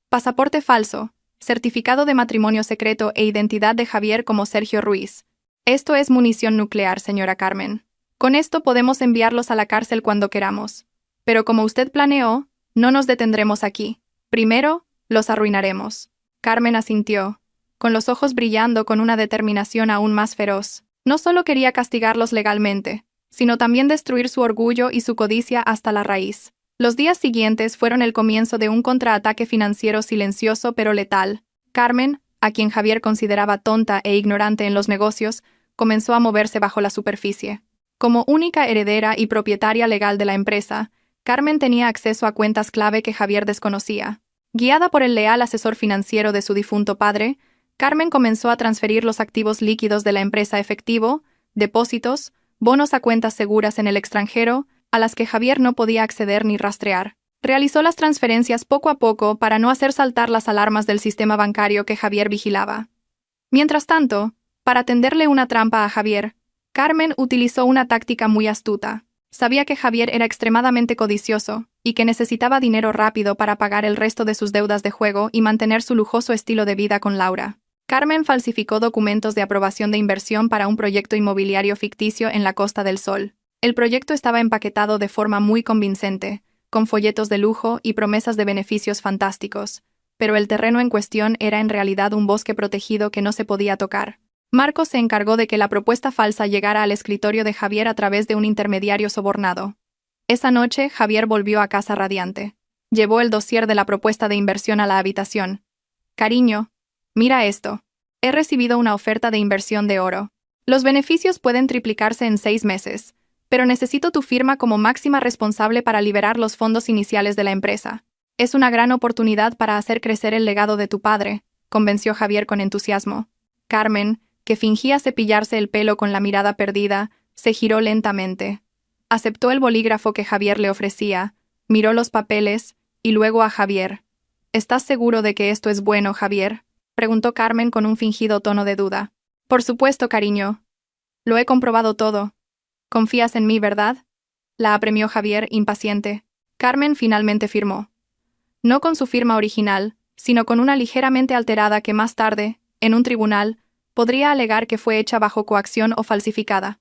Pasaporte falso, certificado de matrimonio secreto e identidad de Javier como Sergio Ruiz. Esto es munición nuclear, señora Carmen. Con esto podemos enviarlos a la cárcel cuando queramos. Pero como usted planeó, no nos detendremos aquí. Primero, los arruinaremos. Carmen asintió, con los ojos brillando con una determinación aún más feroz. No solo quería castigarlos legalmente, sino también destruir su orgullo y su codicia hasta la raíz. Los días siguientes fueron el comienzo de un contraataque financiero silencioso pero letal. Carmen, a quien Javier consideraba tonta e ignorante en los negocios, comenzó a moverse bajo la superficie. Como única heredera y propietaria legal de la empresa, Carmen tenía acceso a cuentas clave que Javier desconocía. Guiada por el leal asesor financiero de su difunto padre, Carmen comenzó a transferir los activos líquidos de la empresa efectivo, depósitos, bonos a cuentas seguras en el extranjero, a las que Javier no podía acceder ni rastrear. Realizó las transferencias poco a poco para no hacer saltar las alarmas del sistema bancario que Javier vigilaba. Mientras tanto, para tenderle una trampa a Javier, Carmen utilizó una táctica muy astuta. Sabía que Javier era extremadamente codicioso y que necesitaba dinero rápido para pagar el resto de sus deudas de juego y mantener su lujoso estilo de vida con Laura. Carmen falsificó documentos de aprobación de inversión para un proyecto inmobiliario ficticio en la Costa del Sol. El proyecto estaba empaquetado de forma muy convincente, con folletos de lujo y promesas de beneficios fantásticos, pero el terreno en cuestión era en realidad un bosque protegido que no se podía tocar. Marco se encargó de que la propuesta falsa llegara al escritorio de Javier a través de un intermediario sobornado. Esa noche, Javier volvió a casa radiante. Llevó el dossier de la propuesta de inversión a la habitación. «Cariño, mira esto. He recibido una oferta de inversión de oro. Los beneficios pueden triplicarse en 6 meses, pero necesito tu firma como máxima responsable para liberar los fondos iniciales de la empresa. Es una gran oportunidad para hacer crecer el legado de tu padre», convenció Javier con entusiasmo. Carmen, que fingía cepillarse el pelo con la mirada perdida, se giró lentamente. Aceptó el bolígrafo que Javier le ofrecía, miró los papeles, y luego a Javier. «¿Estás seguro de que esto es bueno, Javier?», preguntó Carmen con un fingido tono de duda. «Por supuesto, cariño. Lo he comprobado todo. ¿Confías en mí, verdad?», la apremió Javier, impaciente. Carmen finalmente firmó. No con su firma original, sino con una ligeramente alterada que más tarde, en un tribunal, podría alegar que fue hecha bajo coacción o falsificada.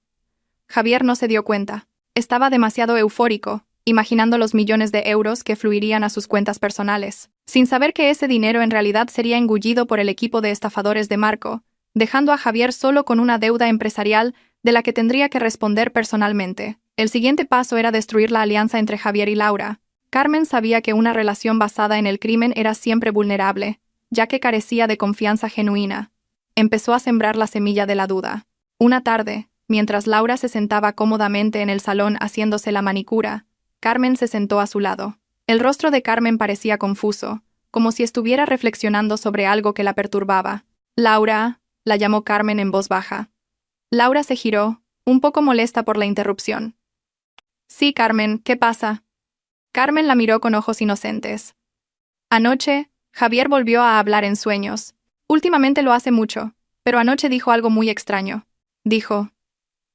Javier no se dio cuenta. Estaba demasiado eufórico, imaginando los millones de euros que fluirían a sus cuentas personales, sin saber que ese dinero en realidad sería engullido por el equipo de estafadores de Marco, dejando a Javier solo con una deuda empresarial de la que tendría que responder personalmente. El siguiente paso era destruir la alianza entre Javier y Laura. Carmen sabía que una relación basada en el crimen era siempre vulnerable, ya que carecía de confianza genuina. Empezó a sembrar la semilla de la duda. Una tarde, mientras Laura se sentaba cómodamente en el salón haciéndose la manicura, Carmen se sentó a su lado. El rostro de Carmen parecía confuso, como si estuviera reflexionando sobre algo que la perturbaba. «Laura», la llamó Carmen en voz baja. Laura se giró, un poco molesta por la interrupción. «Sí, Carmen, ¿qué pasa?». Carmen la miró con ojos inocentes. «Anoche, Javier volvió a hablar en sueños. Últimamente lo hace mucho, pero anoche dijo algo muy extraño. Dijo: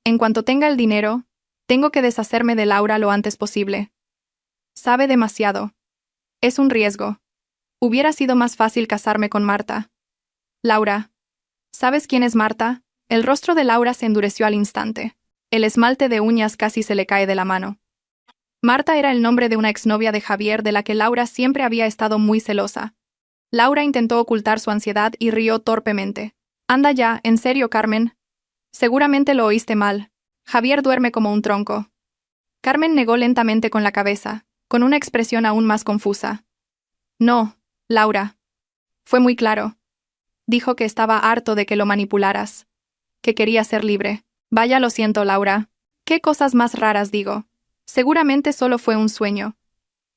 «En cuanto tenga el dinero, tengo que deshacerme de Laura lo antes posible. Sabe demasiado. Es un riesgo. Hubiera sido más fácil casarme con Marta». «Laura, ¿sabes quién es Marta?». El rostro de Laura se endureció al instante. El esmalte de uñas casi se le cae de la mano. Marta era el nombre de una exnovia de Javier de la que Laura siempre había estado muy celosa. Laura intentó ocultar su ansiedad y rió torpemente. «Anda ya, en serio, Carmen. Seguramente lo oíste mal. Javier duerme como un tronco. Carmen negó lentamente con la cabeza, con una expresión aún más confusa. No, Laura. Fue muy claro. Dijo que estaba harto de que lo manipularas. Que quería ser libre. Vaya, lo siento, Laura. Qué cosas más raras digo. Seguramente solo fue un sueño.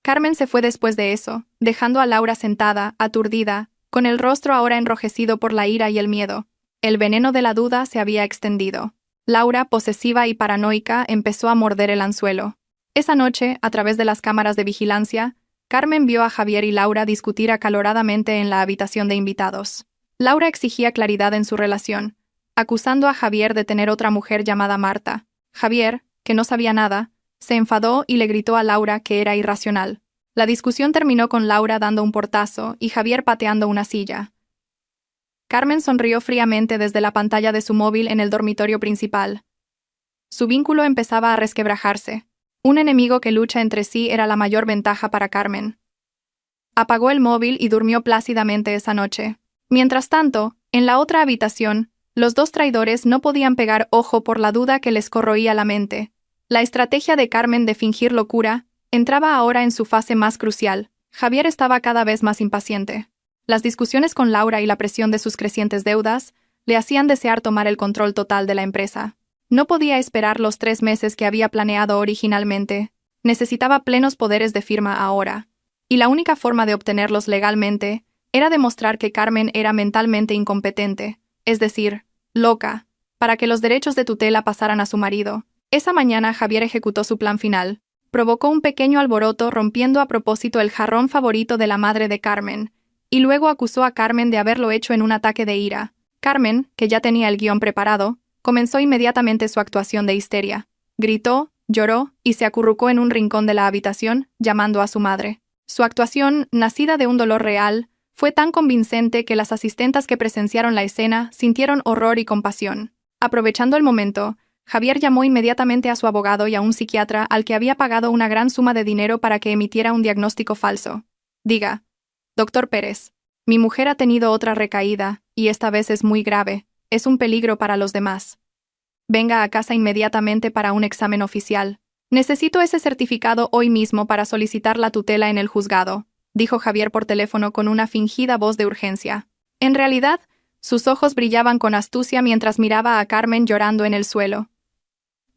Carmen se fue después de eso, dejando a Laura sentada, aturdida, con el rostro ahora enrojecido por la ira y el miedo. El veneno de la duda se había extendido. Laura, posesiva y paranoica, empezó a morder el anzuelo. Esa noche, a través de las cámaras de vigilancia, Carmen vio a Javier y Laura discutir acaloradamente en la habitación de invitados. Laura exigía claridad en su relación, acusando a Javier de tener otra mujer llamada Marta. Javier, que no sabía nada, se enfadó y le gritó a Laura que era irracional. La discusión terminó con Laura dando un portazo y Javier pateando una silla. Carmen sonrió fríamente desde la pantalla de su móvil en el dormitorio principal. Su vínculo empezaba a resquebrajarse. Un enemigo que lucha entre sí era la mayor ventaja para Carmen. Apagó el móvil y durmió plácidamente esa noche. Mientras tanto, en la otra habitación, los dos traidores no podían pegar ojo por la duda que les corroía la mente. La estrategia de Carmen de fingir locura entraba ahora en su fase más crucial. Javier estaba cada vez más impaciente. Las discusiones con Laura y la presión de sus crecientes deudas le hacían desear tomar el control total de la empresa. No podía esperar los 3 meses que había planeado originalmente. Necesitaba plenos poderes de firma ahora. Y la única forma de obtenerlos legalmente era demostrar que Carmen era mentalmente incompetente, es decir, loca, para que los derechos de tutela pasaran a su marido. Esa mañana Javier ejecutó su plan final. Provocó un pequeño alboroto rompiendo a propósito el jarrón favorito de la madre de Carmen, y luego acusó a Carmen de haberlo hecho en un ataque de ira. Carmen, que ya tenía el guión preparado, comenzó inmediatamente su actuación de histeria. Gritó, lloró y se acurrucó en un rincón de la habitación, llamando a su madre. Su actuación, nacida de un dolor real, fue tan convincente que las asistentas que presenciaron la escena sintieron horror y compasión. Aprovechando el momento, Javier llamó inmediatamente a su abogado y a un psiquiatra al que había pagado una gran suma de dinero para que emitiera un diagnóstico falso. Diga, doctor Pérez, mi mujer ha tenido otra recaída, y esta vez es muy grave, es un peligro para los demás. Venga a casa inmediatamente para un examen oficial. Necesito ese certificado hoy mismo para solicitar la tutela en el juzgado, dijo Javier por teléfono con una fingida voz de urgencia. En realidad, sus ojos brillaban con astucia mientras miraba a Carmen llorando en el suelo.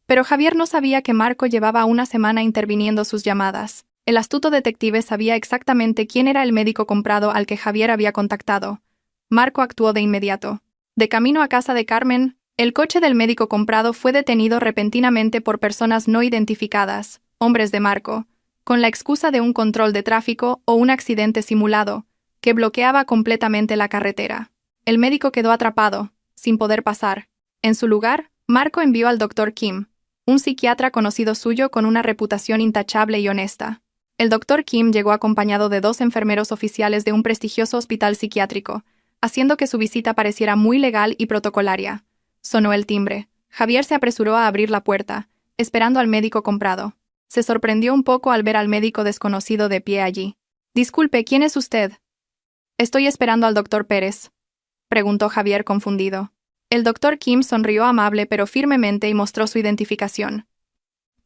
Pero Javier no sabía que Marco llevaba una semana interviniendo sus llamadas. El astuto detective sabía exactamente quién era el médico comprado al que Javier había contactado. Marco actuó de inmediato. De camino a casa de Carmen, el coche del médico comprado fue detenido repentinamente por personas no identificadas, hombres de Marco, con la excusa de un control de tráfico o un accidente simulado, que bloqueaba completamente la carretera. El médico quedó atrapado, sin poder pasar. En su lugar, Marco envió al Dr. Kim, un psiquiatra conocido suyo con una reputación intachable y honesta. El Dr. Kim llegó acompañado de 2 enfermeros oficiales de un prestigioso hospital psiquiátrico, haciendo que su visita pareciera muy legal y protocolaria. Sonó el timbre. Javier se apresuró a abrir la puerta, esperando al médico comprado. Se sorprendió un poco al ver al médico desconocido de pie allí. «Disculpe, ¿quién es usted?» «Estoy esperando al doctor Pérez», preguntó Javier confundido. El doctor Kim sonrió amable pero firmemente y mostró su identificación.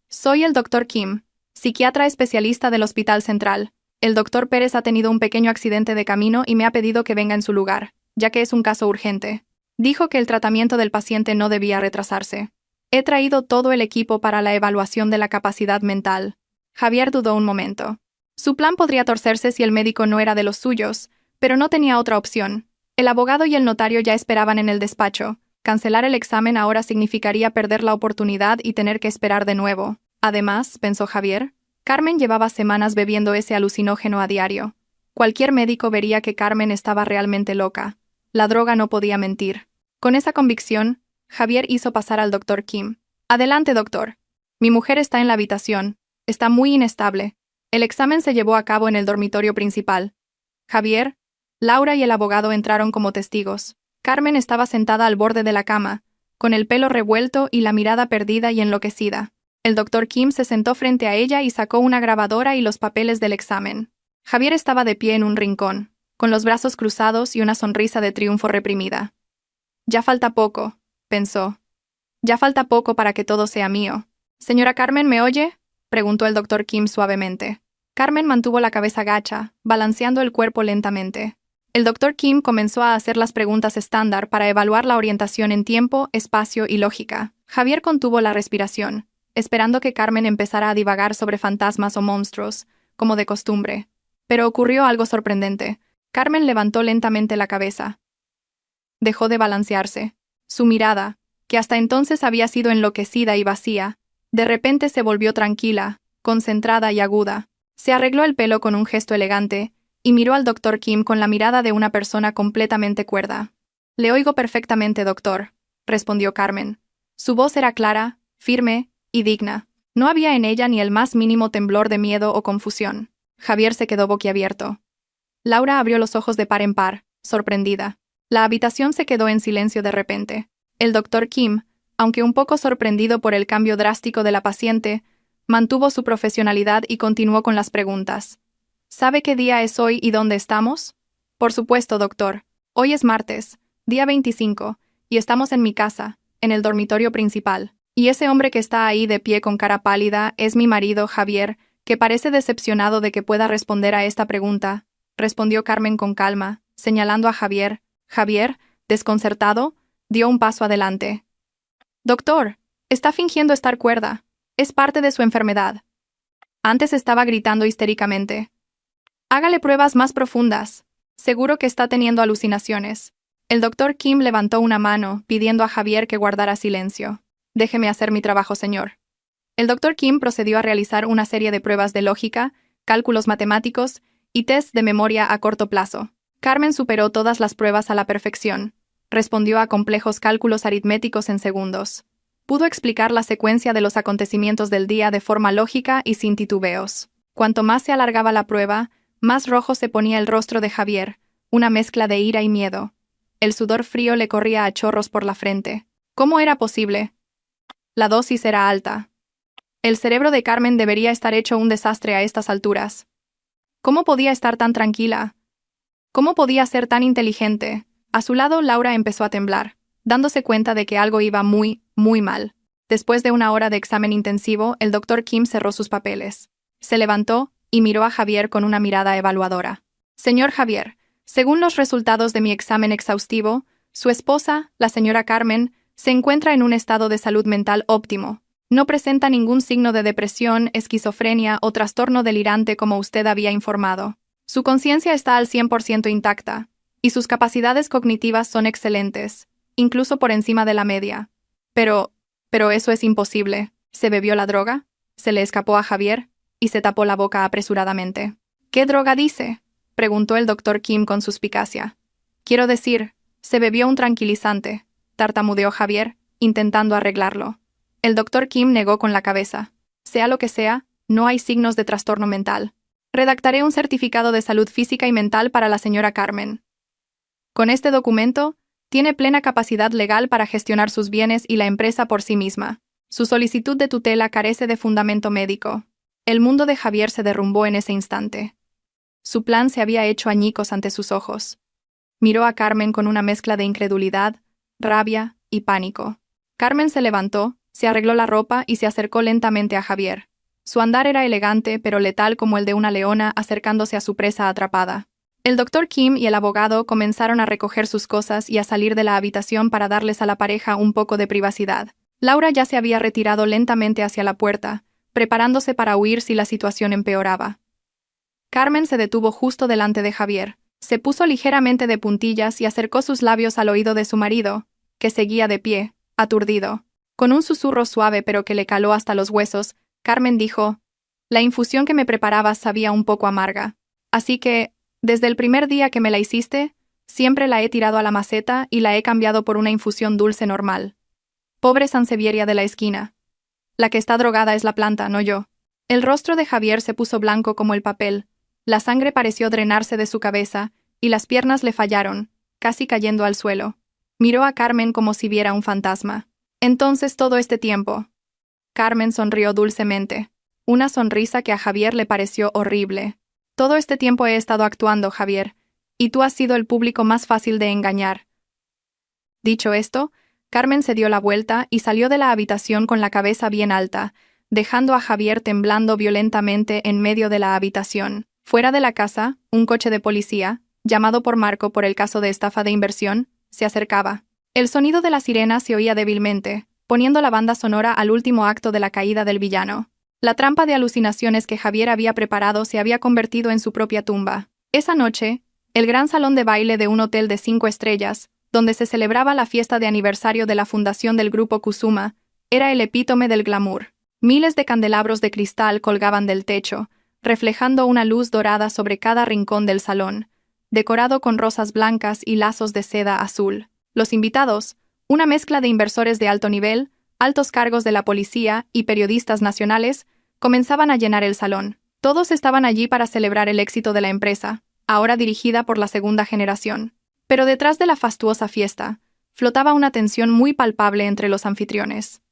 «Soy el doctor Kim, psiquiatra especialista del Hospital Central. El doctor Pérez ha tenido un pequeño accidente de camino y me ha pedido que venga en su lugar, ya que es un caso urgente. Dijo que el tratamiento del paciente no debía retrasarse. He traído todo el equipo para la evaluación de la capacidad mental». Javier dudó un momento. Su plan podría torcerse si el médico no era de los suyos, pero no tenía otra opción. El abogado y el notario ya esperaban en el despacho. Cancelar el examen ahora significaría perder la oportunidad y tener que esperar de nuevo. Además, pensó Javier, Carmen llevaba semanas bebiendo ese alucinógeno a diario. Cualquier médico vería que Carmen estaba realmente loca. La droga no podía mentir. Con esa convicción, Javier hizo pasar al doctor Kim. «Adelante, doctor. Mi mujer está en la habitación. Está muy inestable». El examen se llevó a cabo en el dormitorio principal. Javier, Laura y el abogado entraron como testigos. Carmen estaba sentada al borde de la cama, con el pelo revuelto y la mirada perdida y enloquecida. El doctor Kim se sentó frente a ella y sacó una grabadora y los papeles del examen. Javier estaba de pie en un rincón, con los brazos cruzados y una sonrisa de triunfo reprimida. «Ya falta poco», pensó. Ya falta poco para que todo sea mío. Señora Carmen, ¿me oye?, preguntó el doctor Kim suavemente. Carmen mantuvo la cabeza gacha, balanceando el cuerpo lentamente. El doctor Kim comenzó a hacer las preguntas estándar para evaluar la orientación en tiempo, espacio y lógica. Javier contuvo la respiración, esperando que Carmen empezara a divagar sobre fantasmas o monstruos, como de costumbre. Pero ocurrió algo sorprendente. Carmen levantó lentamente la cabeza. Dejó de balancearse. Su mirada, que hasta entonces había sido enloquecida y vacía, de repente se volvió tranquila, concentrada y aguda. Se arregló el pelo con un gesto elegante y miró al doctor Kim con la mirada de una persona completamente cuerda. «Le oigo perfectamente, doctor», respondió Carmen. Su voz era clara, firme y digna. No había en ella ni el más mínimo temblor de miedo o confusión. Javier se quedó boquiabierto. Laura abrió los ojos de par en par, sorprendida. La habitación se quedó en silencio de repente. El doctor Kim, aunque un poco sorprendido por el cambio drástico de la paciente, mantuvo su profesionalidad y continuó con las preguntas. ¿Sabe qué día es hoy y dónde estamos? Por supuesto, doctor. Hoy es martes, día 25, y estamos en mi casa, en el dormitorio principal. Y ese hombre que está ahí de pie con cara pálida es mi marido, Javier, que parece decepcionado de que pueda responder a esta pregunta, respondió Carmen con calma, señalando a Javier. Javier, desconcertado, dio un paso adelante. Doctor, está fingiendo estar cuerda. Es parte de su enfermedad. Antes estaba gritando histéricamente. Hágale pruebas más profundas. Seguro que está teniendo alucinaciones. El doctor Kim levantó una mano, pidiendo a Javier que guardara silencio. Déjeme hacer mi trabajo, señor. El doctor Kim procedió a realizar una serie de pruebas de lógica, cálculos matemáticos y test de memoria a corto plazo. Carmen superó todas las pruebas a la perfección. Respondió a complejos cálculos aritméticos en segundos. Pudo explicar la secuencia de los acontecimientos del día de forma lógica y sin titubeos. Cuanto más se alargaba la prueba, más rojo se ponía el rostro de Javier, una mezcla de ira y miedo. El sudor frío le corría a chorros por la frente. ¿Cómo era posible? La dosis era alta. El cerebro de Carmen debería estar hecho un desastre a estas alturas. ¿Cómo podía estar tan tranquila? ¿Cómo podía ser tan inteligente? A su lado, Laura empezó a temblar, dándose cuenta de que algo iba muy mal. Después de una hora de examen intensivo, el doctor Kim cerró sus papeles. Se levantó y miró a Javier con una mirada evaluadora. Señor Javier, según los resultados de mi examen exhaustivo, su esposa, la señora Carmen, se encuentra en un estado de salud mental óptimo. No presenta ningún signo de depresión, esquizofrenia o trastorno delirante como usted había informado. Su conciencia está al 100% intacta, y sus capacidades cognitivas son excelentes, incluso por encima de la media. Pero eso es imposible. ¿Se bebió la droga? Se le escapó a Javier, y se tapó la boca apresuradamente. ¿Qué droga dice?, preguntó el doctor Kim con suspicacia. Quiero decir, se bebió un tranquilizante, tartamudeó Javier, intentando arreglarlo. El doctor Kim negó con la cabeza. Sea lo que sea, no hay signos de trastorno mental. Redactaré un certificado de salud física y mental para la señora Carmen. Con este documento, tiene plena capacidad legal para gestionar sus bienes y la empresa por sí misma. Su solicitud de tutela carece de fundamento médico. El mundo de Javier se derrumbó en ese instante. Su plan se había hecho añicos ante sus ojos. Miró a Carmen con una mezcla de incredulidad, rabia y pánico. Carmen se levantó, se arregló la ropa y se acercó lentamente a Javier. Su andar era elegante pero letal como el de una leona acercándose a su presa atrapada. El doctor Kim y el abogado comenzaron a recoger sus cosas y a salir de la habitación para darles a la pareja un poco de privacidad. Laura ya se había retirado lentamente hacia la puerta, preparándose para huir si la situación empeoraba. Carmen se detuvo justo delante de Javier. Se puso ligeramente de puntillas y acercó sus labios al oído de su marido, que seguía de pie, aturdido. Con un susurro suave pero que le caló hasta los huesos, Carmen dijo: «La infusión que me preparabas sabía un poco amarga. Así que, desde el primer día que me la hiciste, siempre la he tirado a la maceta y la he cambiado por una infusión dulce normal. Pobre Sansevieria de la esquina. La que está drogada es la planta, no yo». El rostro de Javier se puso blanco como el papel, la sangre pareció drenarse de su cabeza, y las piernas le fallaron, casi cayendo al suelo. Miró a Carmen como si viera un fantasma. «Entonces todo este tiempo». Carmen sonrió dulcemente, una sonrisa que a Javier le pareció horrible. «Todo este tiempo he estado actuando, Javier, y tú has sido el público más fácil de engañar». Dicho esto, Carmen se dio la vuelta y salió de la habitación con la cabeza bien alta, dejando a Javier temblando violentamente en medio de la habitación. Fuera de la casa, un coche de policía, llamado por Marco por el caso de estafa de inversión, se acercaba. El sonido de la sirena se oía débilmente, poniendo la banda sonora al último acto de la caída del villano. La trampa de alucinaciones que Javier había preparado se había convertido en su propia tumba. Esa noche, el gran salón de baile de un hotel de 5 estrellas, donde se celebraba la fiesta de aniversario de la fundación del grupo Kusuma, era el epítome del glamour. Miles de candelabros de cristal colgaban del techo, reflejando una luz dorada sobre cada rincón del salón, decorado con rosas blancas y lazos de seda azul. Los invitados, una mezcla de inversores de alto nivel, altos cargos de la policía y periodistas nacionales, comenzaban a llenar el salón. Todos estaban allí para celebrar el éxito de la empresa, ahora dirigida por la segunda generación. Pero detrás de la fastuosa fiesta, flotaba una tensión muy palpable entre los anfitriones.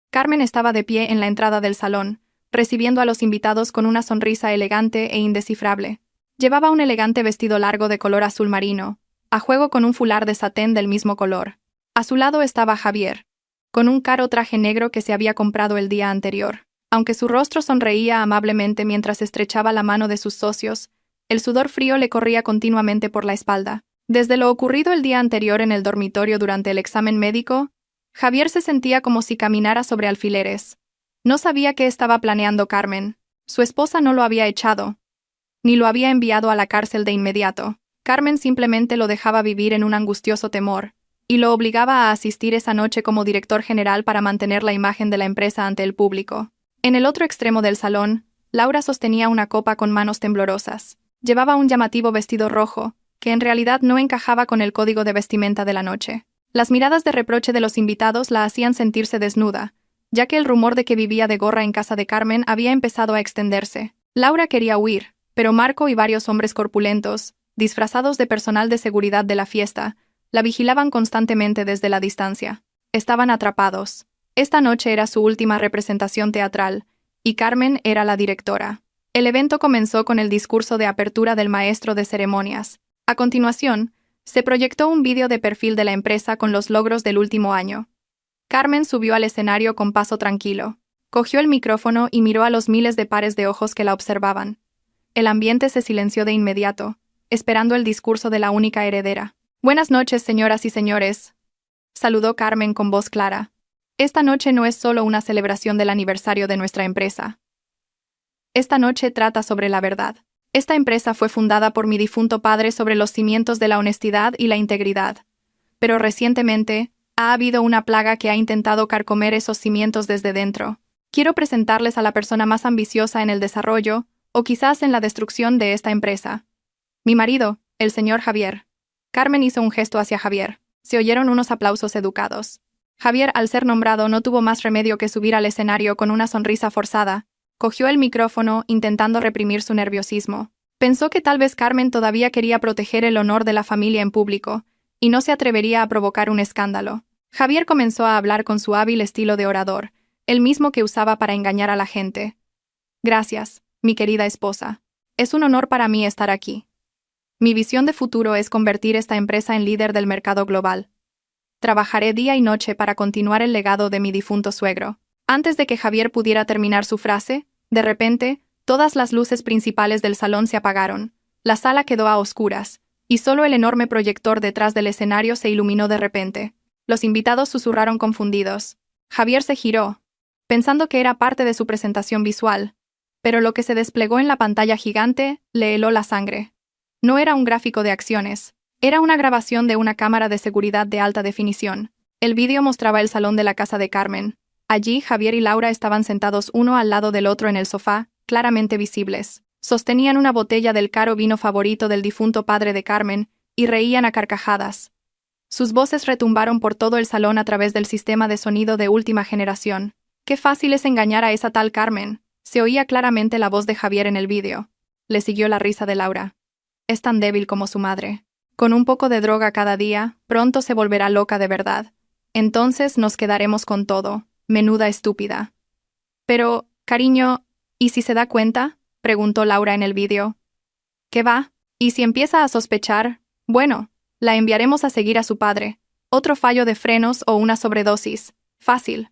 Carmen estaba de pie en la entrada del salón, recibiendo a los invitados con una sonrisa elegante e indescifrable. Llevaba un elegante vestido largo de color azul marino, a juego con un fular de satén del mismo color. A su lado estaba Javier, con un caro traje negro que se había comprado el día anterior. Aunque su rostro sonreía amablemente mientras estrechaba la mano de sus socios, el sudor frío le corría continuamente por la espalda. Desde lo ocurrido el día anterior en el dormitorio durante el examen médico, Javier se sentía como si caminara sobre alfileres. No sabía qué estaba planeando Carmen. Su esposa no lo había echado, ni lo había enviado a la cárcel de inmediato. Carmen simplemente lo dejaba vivir en un angustioso temor, y lo obligaba a asistir esa noche como director general para mantener la imagen de la empresa ante el público. En el otro extremo del salón, Laura sostenía una copa con manos temblorosas. Llevaba un llamativo vestido rojo, que en realidad no encajaba con el código de vestimenta de la noche. Las miradas de reproche de los invitados la hacían sentirse desnuda, ya que el rumor de que vivía de gorra en casa de Carmen había empezado a extenderse. Laura quería huir, pero Marco y varios hombres corpulentos, disfrazados de personal de seguridad de la fiesta, la vigilaban constantemente desde la distancia. Estaban atrapados. Esta noche era su última representación teatral, y Carmen era la directora. El evento comenzó con el discurso de apertura del maestro de ceremonias. A continuación, se proyectó un vídeo de perfil de la empresa con los logros del último año. Carmen subió al escenario con paso tranquilo. Cogió el micrófono y miró a los miles de pares de ojos que la observaban. El ambiente se silenció de inmediato, esperando el discurso de la única heredera. «Buenas noches, señoras y señores», saludó Carmen con voz clara. «Esta noche no es solo una celebración del aniversario de nuestra empresa. Esta noche trata sobre la verdad. Esta empresa fue fundada por mi difunto padre sobre los cimientos de la honestidad y la integridad. Pero recientemente, ha habido una plaga que ha intentado carcomer esos cimientos desde dentro. Quiero presentarles a la persona más ambiciosa en el desarrollo, o quizás en la destrucción de esta empresa. Mi marido, el señor Javier». Carmen hizo un gesto hacia Javier. Se oyeron unos aplausos educados. Javier, al ser nombrado, no tuvo más remedio que subir al escenario con una sonrisa forzada. Cogió el micrófono, intentando reprimir su nerviosismo. Pensó que tal vez Carmen todavía quería proteger el honor de la familia en público, y no se atrevería a provocar un escándalo. Javier comenzó a hablar con su hábil estilo de orador, el mismo que usaba para engañar a la gente. «Gracias, mi querida esposa. Es un honor para mí estar aquí. Mi visión de futuro es convertir esta empresa en líder del mercado global. Trabajaré día y noche para continuar el legado de mi difunto suegro». Antes de que Javier pudiera terminar su frase, de repente, todas las luces principales del salón se apagaron. La sala quedó a oscuras, y solo el enorme proyector detrás del escenario se iluminó de repente. Los invitados susurraron confundidos. Javier se giró, pensando que era parte de su presentación visual, pero lo que se desplegó en la pantalla gigante le heló la sangre. No era un gráfico de acciones, era una grabación de una cámara de seguridad de alta definición. El vídeo mostraba el salón de la casa de Carmen. Allí, Javier y Laura estaban sentados uno al lado del otro en el sofá, claramente visibles. Sostenían una botella del caro vino favorito del difunto padre de Carmen y reían a carcajadas. Sus voces retumbaron por todo el salón a través del sistema de sonido de última generación. «Qué fácil es engañar a esa tal Carmen», se oía claramente la voz de Javier en el vídeo. Le siguió la risa de Laura. «Es tan débil como su madre. Con un poco de droga cada día, pronto se volverá loca de verdad. Entonces nos quedaremos con todo. Menuda estúpida». «Pero, cariño, ¿y si se da cuenta?», preguntó Laura en el vídeo. «¿Qué va? ¿Y si empieza a sospechar? Bueno, la enviaremos a seguir a su padre. Otro fallo de frenos o una sobredosis. Fácil.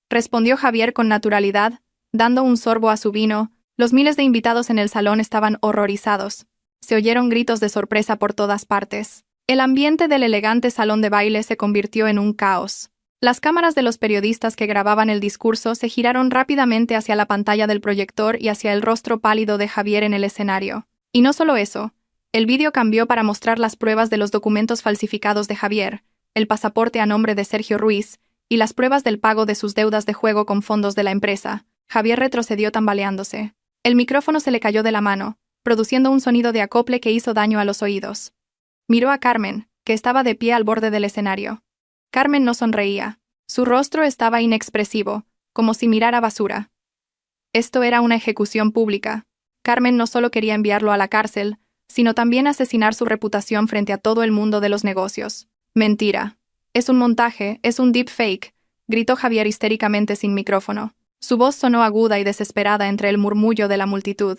Respondió Javier con naturalidad, dando un sorbo a su vino. Los miles de invitados en el salón estaban horrorizados. Se oyeron gritos de sorpresa por todas partes. El ambiente del elegante salón de baile se convirtió en un caos. Las cámaras de los periodistas que grababan el discurso se giraron rápidamente hacia la pantalla del proyector y hacia el rostro pálido de Javier en el escenario. Y no solo eso, el vídeo cambió para mostrar las pruebas de los documentos falsificados de Javier, el pasaporte a nombre de Sergio Ruiz, y las pruebas del pago de sus deudas de juego con fondos de la empresa. Javier retrocedió tambaleándose. El micrófono se le cayó de la mano, produciendo un sonido de acople que hizo daño a los oídos. Miró a Carmen, que estaba de pie al borde del escenario. Carmen no sonreía. Su rostro estaba inexpresivo, como si mirara basura. Esto era una ejecución pública. Carmen no solo quería enviarlo a la cárcel, sino también asesinar su reputación frente a todo el mundo de los negocios. Mentira. Es un montaje, es un deepfake, gritó Javier histéricamente sin micrófono. Su voz sonó aguda y desesperada entre el murmullo de la multitud.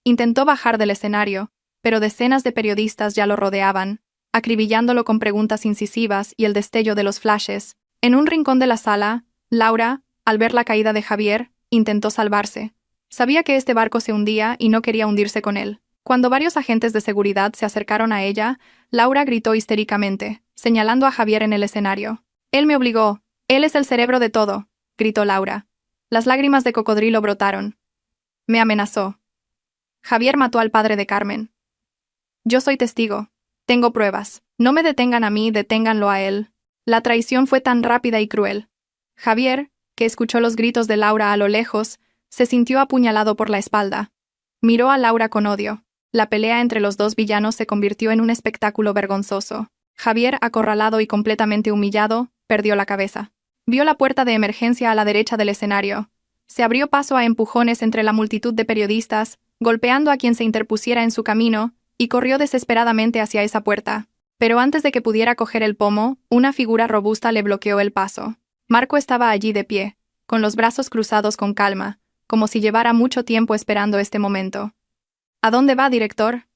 Intentó bajar del escenario, pero decenas de periodistas ya lo rodeaban, acribillándolo con preguntas incisivas y el destello de los flashes. En un rincón de la sala, Laura, al ver la caída de Javier, intentó salvarse. Sabía que este barco se hundía y no quería hundirse con él. Cuando varios agentes de seguridad se acercaron a ella, Laura gritó histéricamente, señalando a Javier en el escenario. «Él me obligó. Él es el cerebro de todo», gritó Laura. Las lágrimas de cocodrilo brotaron. «Me amenazó. Javier mató al padre de Carmen. Yo soy testigo. Tengo pruebas. No me detengan a mí, deténganlo a él». La traición fue tan rápida y cruel. Javier, que escuchó los gritos de Laura a lo lejos, se sintió apuñalado por la espalda. Miró a Laura con odio. La pelea entre los dos villanos se convirtió en un espectáculo vergonzoso. Javier, acorralado y completamente humillado, perdió la cabeza. Vio la puerta de emergencia a la derecha del escenario. Se abrió paso a empujones entre la multitud de periodistas, golpeando a quien se interpusiera en su camino, y corrió desesperadamente hacia esa puerta. Pero antes de que pudiera coger el pomo, una figura robusta le bloqueó el paso. Marco estaba allí de pie, con los brazos cruzados con calma, como si llevara mucho tiempo esperando este momento. «¿A dónde va, director?»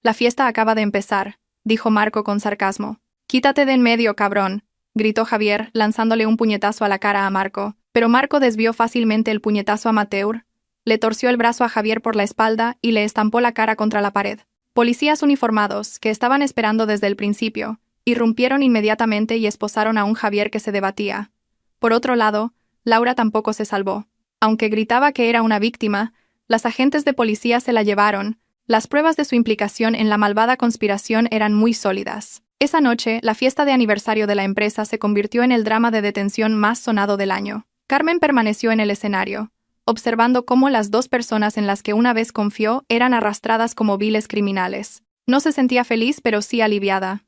«La fiesta acaba de empezar», dijo Marco con sarcasmo. «Quítate de en medio, cabrón», gritó Javier, lanzándole un puñetazo a la cara a Marco, pero Marco desvió fácilmente el puñetazo amateur, le torció el brazo a Javier por la espalda y le estampó la cara contra la pared. Policías uniformados, que estaban esperando desde el principio, irrumpieron inmediatamente y esposaron a un Javier que se debatía. Por otro lado, Laura tampoco se salvó. Aunque gritaba que era una víctima, las agentes de policía se la llevaron. Las pruebas de su implicación en la malvada conspiración eran muy sólidas. Esa noche, la fiesta de aniversario de la empresa se convirtió en el drama de detención más sonado del año. Carmen permaneció en el escenario, observando cómo las dos personas en las que una vez confió eran arrastradas como viles criminales. No se sentía feliz, pero sí aliviada.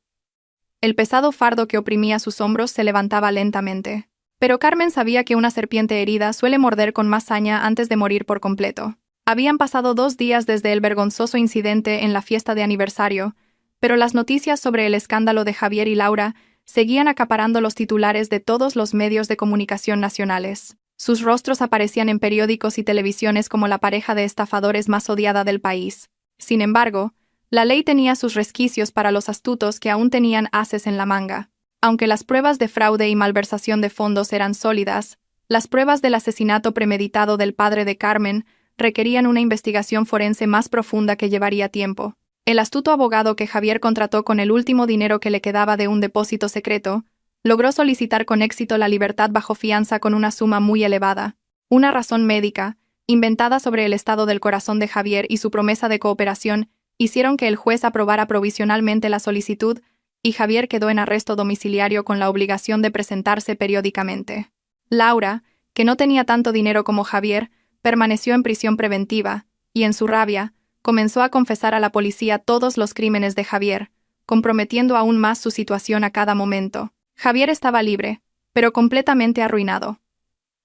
El pesado fardo que oprimía sus hombros se levantaba lentamente. Pero Carmen sabía que una serpiente herida suele morder con más saña antes de morir por completo. Habían pasado 2 días desde el vergonzoso incidente en la fiesta de aniversario, pero las noticias sobre el escándalo de Javier y Laura seguían acaparando los titulares de todos los medios de comunicación nacionales. Sus rostros aparecían en periódicos y televisiones como la pareja de estafadores más odiada del país. Sin embargo, la ley tenía sus resquicios para los astutos que aún tenían ases en la manga. Aunque las pruebas de fraude y malversación de fondos eran sólidas, las pruebas del asesinato premeditado del padre de Carmen requerían una investigación forense más profunda que llevaría tiempo. El astuto abogado que Javier contrató con el último dinero que le quedaba de un depósito secreto, logró solicitar con éxito la libertad bajo fianza con una suma muy elevada. Una razón médica, inventada sobre el estado del corazón de Javier y su promesa de cooperación, hicieron que el juez aprobara provisionalmente la solicitud y Javier quedó en arresto domiciliario con la obligación de presentarse periódicamente. Laura, que no tenía tanto dinero como Javier, permaneció en prisión preventiva, y en su rabia, comenzó a confesar a la policía todos los crímenes de Javier, comprometiendo aún más su situación a cada momento. Javier estaba libre, pero completamente arruinado.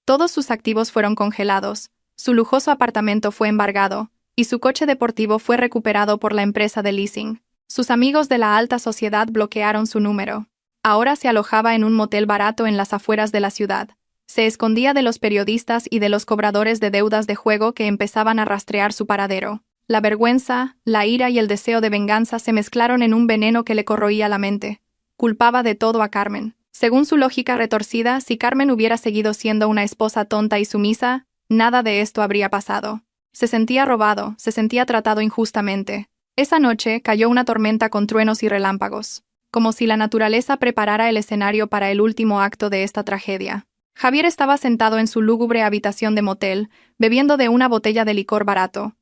Todos sus activos fueron congelados, su lujoso apartamento fue embargado, y su coche deportivo fue recuperado por la empresa de leasing. Sus amigos de la alta sociedad bloquearon su número. Ahora se alojaba en un motel barato en las afueras de la ciudad. Se escondía de los periodistas y de los cobradores de deudas de juego que empezaban a rastrear su paradero. La vergüenza, la ira y el deseo de venganza se mezclaron en un veneno que le corroía la mente. Culpaba de todo a Carmen. Según su lógica retorcida, si Carmen hubiera seguido siendo una esposa tonta y sumisa, nada de esto habría pasado. Se sentía robado, se sentía tratado injustamente. Esa noche cayó una tormenta con truenos y relámpagos, como si la naturaleza preparara el escenario para el último acto de esta tragedia. Javier estaba sentado en su lúgubre habitación de motel, bebiendo de una botella de licor barato.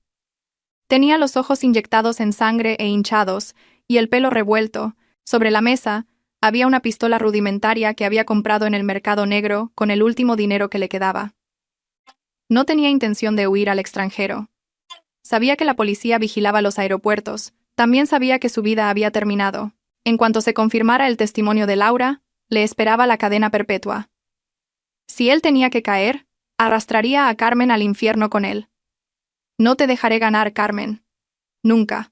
Tenía los ojos inyectados en sangre e hinchados, y el pelo revuelto. Sobre la mesa había una pistola rudimentaria que había comprado en el mercado negro con el último dinero que le quedaba. No tenía intención de huir al extranjero. Sabía que la policía vigilaba los aeropuertos, también sabía que su vida había terminado. En cuanto se confirmara el testimonio de Laura, le esperaba la cadena perpetua. Si él tenía que caer, arrastraría a Carmen al infierno con él. «No te dejaré ganar, Carmen. Nunca»,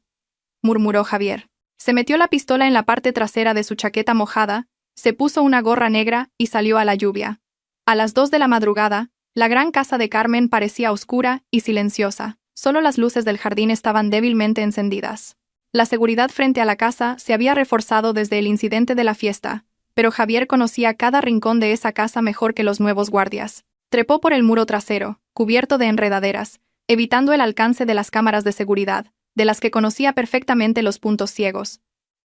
murmuró Javier. Se metió la pistola en la parte trasera de su chaqueta mojada, se puso una gorra negra y salió a la lluvia. A las 2 de la madrugada, la gran casa de Carmen parecía oscura y silenciosa. Solo las luces del jardín estaban débilmente encendidas. La seguridad frente a la casa se había reforzado desde el incidente de la fiesta, pero Javier conocía cada rincón de esa casa mejor que los nuevos guardias. Trepó por el muro trasero, cubierto de enredaderas, evitando el alcance de las cámaras de seguridad, de las que conocía perfectamente los puntos ciegos.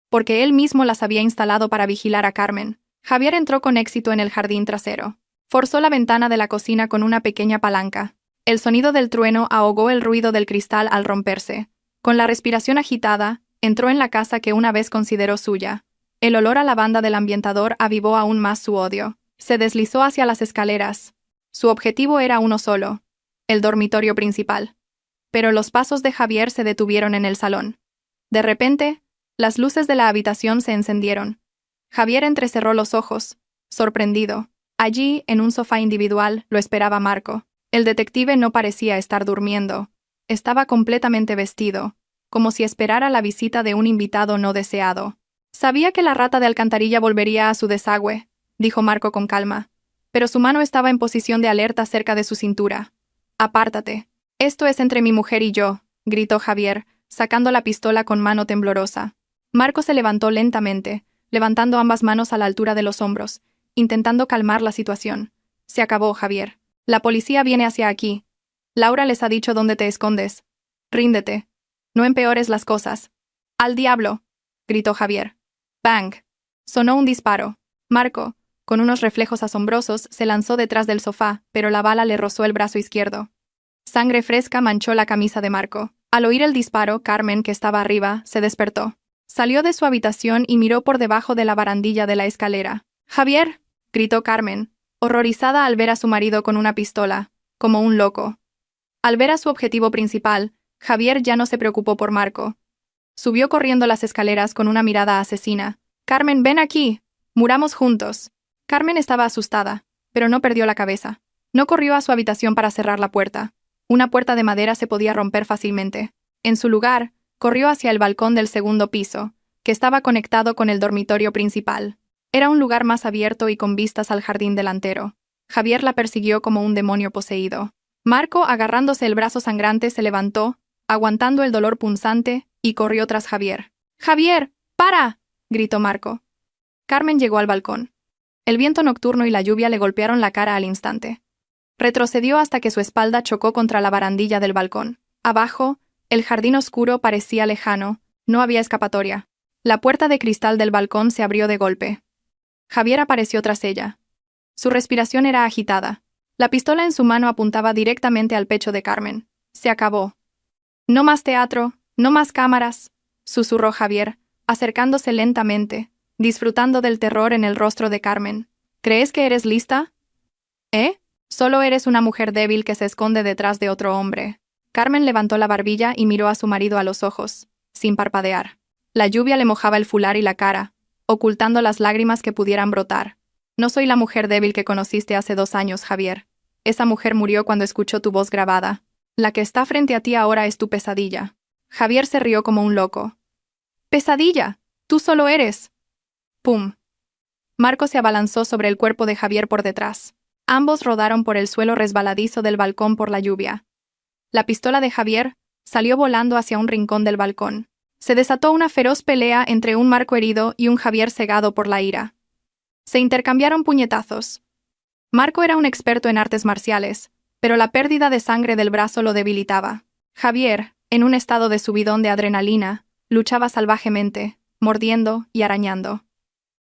Porque él mismo las había instalado para vigilar a Carmen. Javier entró con éxito en el jardín trasero. Forzó la ventana de la cocina con una pequeña palanca. El sonido del trueno ahogó el ruido del cristal al romperse. Con la respiración agitada, entró en la casa que una vez consideró suya. El olor a lavanda del ambientador avivó aún más su odio. Se deslizó hacia las escaleras. Su objetivo era uno solo: el dormitorio principal. Pero los pasos de Javier se detuvieron en el salón. De repente, las luces de la habitación se encendieron. Javier entrecerró los ojos, sorprendido. Allí, en un sofá individual, lo esperaba Marco. El detective no parecía estar durmiendo. Estaba completamente vestido, como si esperara la visita de un invitado no deseado. Sabía que la rata de alcantarilla volvería a su desagüe, dijo Marco con calma, pero su mano estaba en posición de alerta cerca de su cintura. «Apártate. Esto es entre mi mujer y yo», gritó Javier, sacando la pistola con mano temblorosa. Marco se levantó lentamente, levantando ambas manos a la altura de los hombros, intentando calmar la situación. «Se acabó, Javier. La policía viene hacia aquí. Laura les ha dicho dónde te escondes. Ríndete. No empeores las cosas». «¡Al diablo!», gritó Javier. «Bang». Sonó un disparo. Marco, con unos reflejos asombrosos, se lanzó detrás del sofá, pero la bala le rozó el brazo izquierdo. Sangre fresca manchó la camisa de Marco. Al oír el disparo, Carmen, que estaba arriba, se despertó. Salió de su habitación y miró por debajo de la barandilla de la escalera. «¡Javier!», gritó Carmen, horrorizada al ver a su marido con una pistola, como un loco. Al ver a su objetivo principal, Javier ya no se preocupó por Marco. Subió corriendo las escaleras con una mirada asesina. «Carmen, ven aquí. Muramos juntos». Carmen estaba asustada, pero no perdió la cabeza. No corrió a su habitación para cerrar la puerta. Una puerta de madera se podía romper fácilmente. En su lugar, corrió hacia el balcón del segundo piso, que estaba conectado con el dormitorio principal. Era un lugar más abierto y con vistas al jardín delantero. Javier la persiguió como un demonio poseído. Marco, agarrándose el brazo sangrante, se levantó, aguantando el dolor punzante, y corrió tras Javier. «¡Javier! ¡Para!», gritó Marco. Carmen llegó al balcón. El viento nocturno y la lluvia le golpearon la cara al instante. Retrocedió hasta que su espalda chocó contra la barandilla del balcón. Abajo, el jardín oscuro parecía lejano, no había escapatoria. La puerta de cristal del balcón se abrió de golpe. Javier apareció tras ella. Su respiración era agitada. La pistola en su mano apuntaba directamente al pecho de Carmen. Se acabó. «No más teatro, no más cámaras», susurró Javier, acercándose lentamente, disfrutando del terror en el rostro de Carmen. «¿Crees que eres lista? ¿Eh? Solo eres una mujer débil que se esconde detrás de otro hombre». Carmen levantó la barbilla y miró a su marido a los ojos, sin parpadear. La lluvia le mojaba el fular y la cara, ocultando las lágrimas que pudieran brotar. «No soy la mujer débil que conociste hace 2 años, Javier. Esa mujer murió cuando escuchó tu voz grabada. La que está frente a ti ahora es tu pesadilla». Javier se rió como un loco. «¿Pesadilla? Tú solo eres». ¡Pum! Marco se abalanzó sobre el cuerpo de Javier por detrás. Ambos rodaron por el suelo resbaladizo del balcón por la lluvia. La pistola de Javier salió volando hacia un rincón del balcón. Se desató una feroz pelea entre un Marco herido y un Javier cegado por la ira. Se intercambiaron puñetazos. Marco era un experto en artes marciales, pero la pérdida de sangre del brazo lo debilitaba. Javier, en un estado de subidón de adrenalina, luchaba salvajemente, mordiendo y arañando.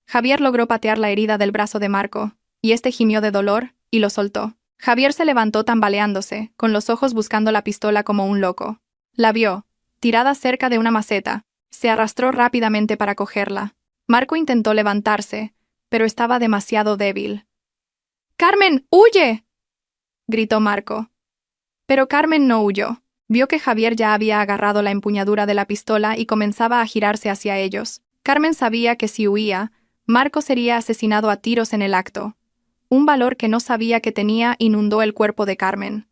Javier logró patear la herida del brazo de Marco, y este gimió de dolor y lo soltó. Javier se levantó tambaleándose, con los ojos buscando la pistola como un loco. La vio, tirada cerca de una maceta. Se arrastró rápidamente para cogerla. Marco intentó levantarse, pero estaba demasiado débil. ¡Carmen, huye!, gritó Marco. Pero Carmen no huyó. Vio que Javier ya había agarrado la empuñadura de la pistola y comenzaba a girarse hacia ellos. Carmen sabía que si huía, Marco sería asesinado a tiros en el acto. Un valor que no sabía que tenía inundó el cuerpo de Carmen.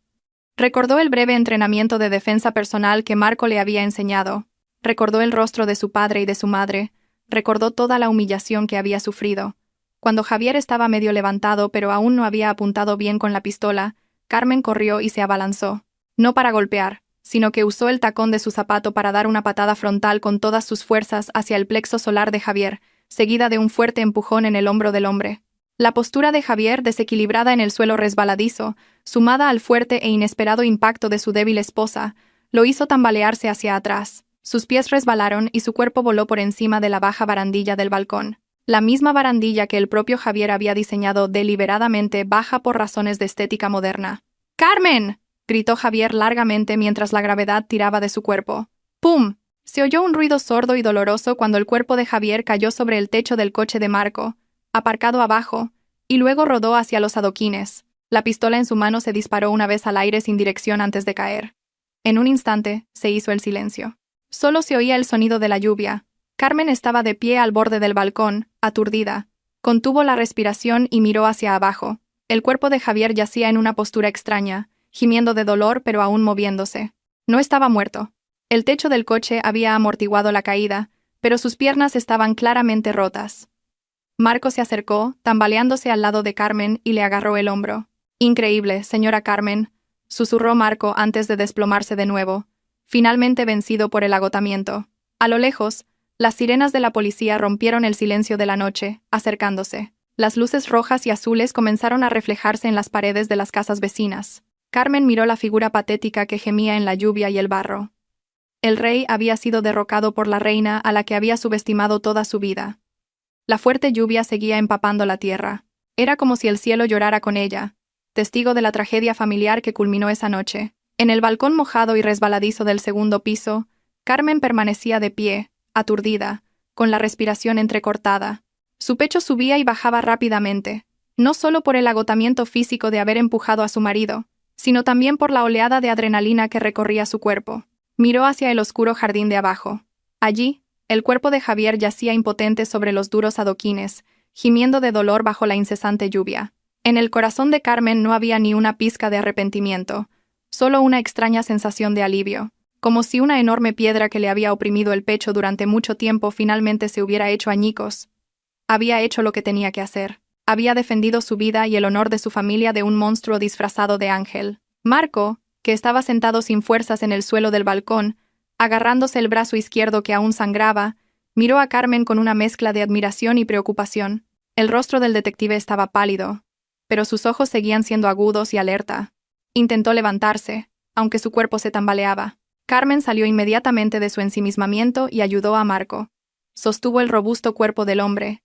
Recordó el breve entrenamiento de defensa personal que Marco le había enseñado. Recordó el rostro de su padre y de su madre. Recordó toda la humillación que había sufrido. Cuando Javier estaba medio levantado pero aún no había apuntado bien con la pistola, Carmen corrió y se abalanzó. No para golpear, sino que usó el tacón de su zapato para dar una patada frontal con todas sus fuerzas hacia el plexo solar de Javier, seguida de un fuerte empujón en el hombro del hombre. La postura de Javier, desequilibrada en el suelo resbaladizo, sumada al fuerte e inesperado impacto de su débil esposa, lo hizo tambalearse hacia atrás. Sus pies resbalaron y su cuerpo voló por encima de la baja barandilla del balcón. La misma barandilla que el propio Javier había diseñado deliberadamente baja por razones de estética moderna. ¡Carmen!, gritó Javier largamente mientras la gravedad tiraba de su cuerpo. ¡Pum! Se oyó un ruido sordo y doloroso cuando el cuerpo de Javier cayó sobre el techo del coche de Marco, aparcado abajo, y luego rodó hacia los adoquines. La pistola en su mano se disparó una vez al aire sin dirección antes de caer. En un instante, se hizo el silencio. Solo se oía el sonido de la lluvia. Carmen estaba de pie al borde del balcón, aturdida. Contuvo la respiración y miró hacia abajo. El cuerpo de Javier yacía en una postura extraña, gimiendo de dolor pero aún moviéndose. No estaba muerto. El techo del coche había amortiguado la caída, pero sus piernas estaban claramente rotas. Marco se acercó, tambaleándose al lado de Carmen, y le agarró el hombro. «Increíble, señora Carmen», susurró Marco antes de desplomarse de nuevo, finalmente vencido por el agotamiento. A lo lejos, las sirenas de la policía rompieron el silencio de la noche, acercándose. Las luces rojas y azules comenzaron a reflejarse en las paredes de las casas vecinas. Carmen miró la figura patética que gemía en la lluvia y el barro. El rey había sido derrocado por la reina a la que había subestimado toda su vida. La fuerte lluvia seguía empapando la tierra. Era como si el cielo llorara con ella, testigo de la tragedia familiar que culminó esa noche. En el balcón mojado y resbaladizo del segundo piso, Carmen permanecía de pie, aturdida, con la respiración entrecortada. Su pecho subía y bajaba rápidamente, no solo por el agotamiento físico de haber empujado a su marido, sino también por la oleada de adrenalina que recorría su cuerpo. Miró hacia el oscuro jardín de abajo. Allí, el cuerpo de Javier yacía impotente sobre los duros adoquines, gimiendo de dolor bajo la incesante lluvia. En el corazón de Carmen no había ni una pizca de arrepentimiento, solo una extraña sensación de alivio, como si una enorme piedra que le había oprimido el pecho durante mucho tiempo finalmente se hubiera hecho añicos. Había hecho lo que tenía que hacer. Había defendido su vida y el honor de su familia de un monstruo disfrazado de ángel. Marco, que estaba sentado sin fuerzas en el suelo del balcón, agarrándose el brazo izquierdo que aún sangraba, miró a Carmen con una mezcla de admiración y preocupación. El rostro del detective estaba pálido, pero sus ojos seguían siendo agudos y alerta. Intentó levantarse, aunque su cuerpo se tambaleaba. Carmen salió inmediatamente de su ensimismamiento y ayudó a Marco. Sostuvo el robusto cuerpo del hombre,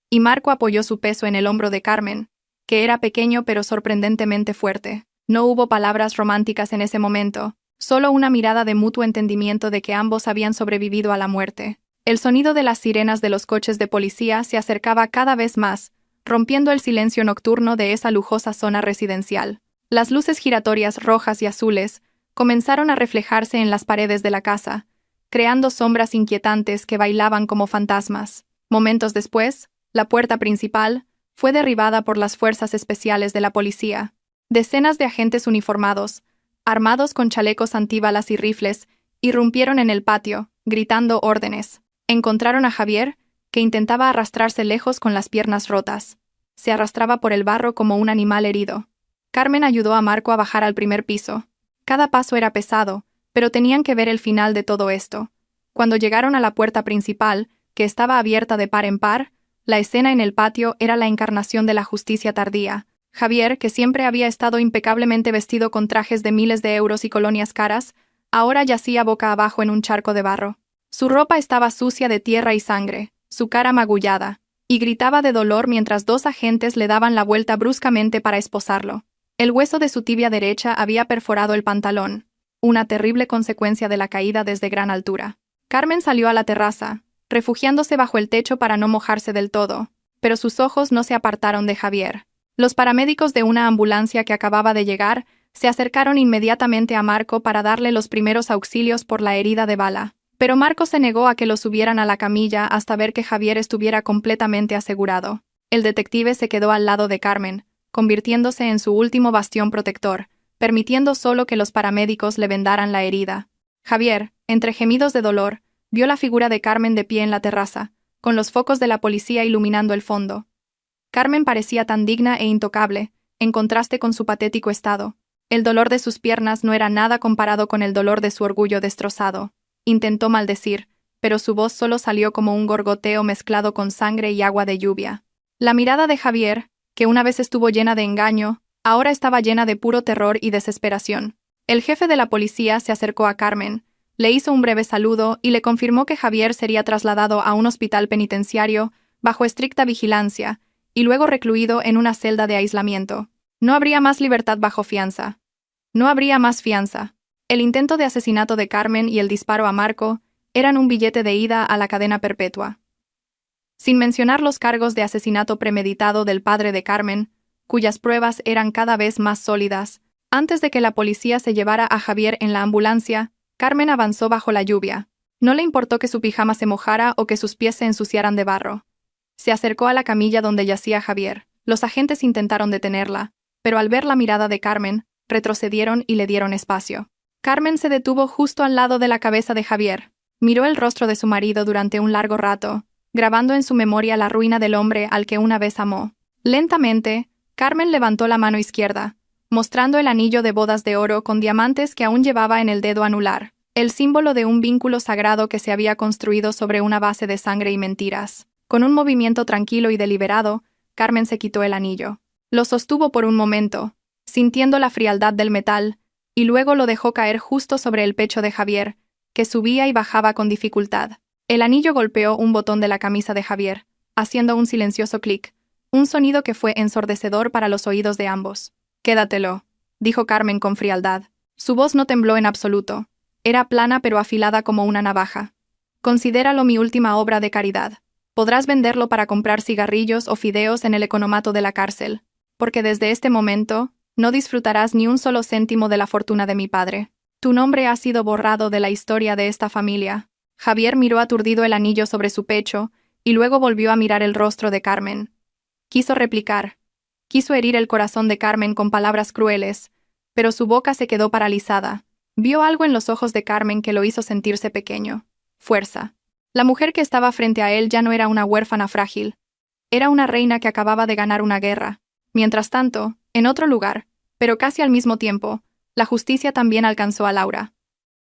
y Marco apoyó su peso en el hombro de Carmen, que era pequeño pero sorprendentemente fuerte. No hubo palabras románticas en ese momento, solo una mirada de mutuo entendimiento de que ambos habían sobrevivido a la muerte. El sonido de las sirenas de los coches de policía se acercaba cada vez más, rompiendo el silencio nocturno de esa lujosa zona residencial. Las luces giratorias rojas y azules comenzaron a reflejarse en las paredes de la casa, creando sombras inquietantes que bailaban como fantasmas. Momentos después, la puerta principal fue derribada por las fuerzas especiales de la policía. Decenas de agentes uniformados, armados con chalecos antibalas y rifles, irrumpieron en el patio, gritando órdenes. Encontraron a Javier, que intentaba arrastrarse lejos con las piernas rotas. Se arrastraba por el barro como un animal herido. Carmen ayudó a Marco a bajar al primer piso. Cada paso era pesado, pero tenían que ver el final de todo esto. Cuando llegaron a la puerta principal, que estaba abierta de par en par, La escena en el patio era la encarnación de la justicia tardía. Javier, que siempre había estado impecablemente vestido con trajes de miles de euros y colonias caras, ahora yacía boca abajo en un charco de barro. Su ropa estaba sucia de tierra y sangre, su cara magullada, y gritaba de dolor mientras dos agentes le daban la vuelta bruscamente para esposarlo. El hueso de su tibia derecha había perforado el pantalón, una terrible consecuencia de la caída desde gran altura. Carmen salió a la terraza, refugiándose bajo el techo para no mojarse del todo, pero sus ojos no se apartaron de Javier. Los paramédicos de una ambulancia que acababa de llegar se acercaron inmediatamente a Marco para darle los primeros auxilios por la herida de bala. Pero Marco se negó a que lo subieran a la camilla hasta ver que Javier estuviera completamente asegurado. El detective se quedó al lado de Carmen, convirtiéndose en su último bastión protector, permitiendo solo que los paramédicos le vendaran la herida. Javier, entre gemidos de dolor, vio la figura de Carmen de pie en la terraza, con los focos de la policía iluminando el fondo. Carmen parecía tan digna e intocable, en contraste con su patético estado. El dolor de sus piernas no era nada comparado con el dolor de su orgullo destrozado. Intentó maldecir, pero su voz solo salió como un gorgoteo mezclado con sangre y agua de lluvia. La mirada de Javier, que una vez estuvo llena de engaño, ahora estaba llena de puro terror y desesperación. El jefe de la policía se acercó a Carmen, le hizo un breve saludo y le confirmó que Javier sería trasladado a un hospital penitenciario bajo estricta vigilancia y luego recluido en una celda de aislamiento. No habría más libertad bajo fianza. No habría más fianza. El intento de asesinato de Carmen y el disparo a Marco eran un billete de ida a la cadena perpetua. Sin mencionar los cargos de asesinato premeditado del padre de Carmen, cuyas pruebas eran cada vez más sólidas, antes de que la policía se llevara a Javier en la ambulancia, Carmen avanzó bajo la lluvia. No le importó que su pijama se mojara o que sus pies se ensuciaran de barro. Se acercó a la camilla donde yacía Javier. Los agentes intentaron detenerla, pero al ver la mirada de Carmen, retrocedieron y le dieron espacio. Carmen se detuvo justo al lado de la cabeza de Javier. Miró el rostro de su marido durante un largo rato, grabando en su memoria la ruina del hombre al que una vez amó. Lentamente, Carmen levantó la mano izquierda, mostrando el anillo de bodas de oro con diamantes que aún llevaba en el dedo anular, el símbolo de un vínculo sagrado que se había construido sobre una base de sangre y mentiras. Con un movimiento tranquilo y deliberado, Carmen se quitó el anillo. Lo sostuvo por un momento, sintiendo la frialdad del metal, y luego lo dejó caer justo sobre el pecho de Javier, que subía y bajaba con dificultad. El anillo golpeó un botón de la camisa de Javier, haciendo un silencioso clic, un sonido que fue ensordecedor para los oídos de ambos. «Quédatelo», dijo Carmen con frialdad. Su voz no tembló en absoluto. Era plana pero afilada como una navaja. «Considéralo mi última obra de caridad. Podrás venderlo para comprar cigarrillos o fideos en el economato de la cárcel, porque desde este momento no disfrutarás ni un solo céntimo de la fortuna de mi padre. Tu nombre ha sido borrado de la historia de esta familia». Javier miró aturdido el anillo sobre su pecho y luego volvió a mirar el rostro de Carmen. Quiso replicar. Quiso herir el corazón de Carmen con palabras crueles, pero su boca se quedó paralizada. Vio algo en los ojos de Carmen que lo hizo sentirse pequeño. Fuerza. La mujer que estaba frente a él ya no era una huérfana frágil. Era una reina que acababa de ganar una guerra. Mientras tanto, en otro lugar, pero casi al mismo tiempo, la justicia también alcanzó a Laura.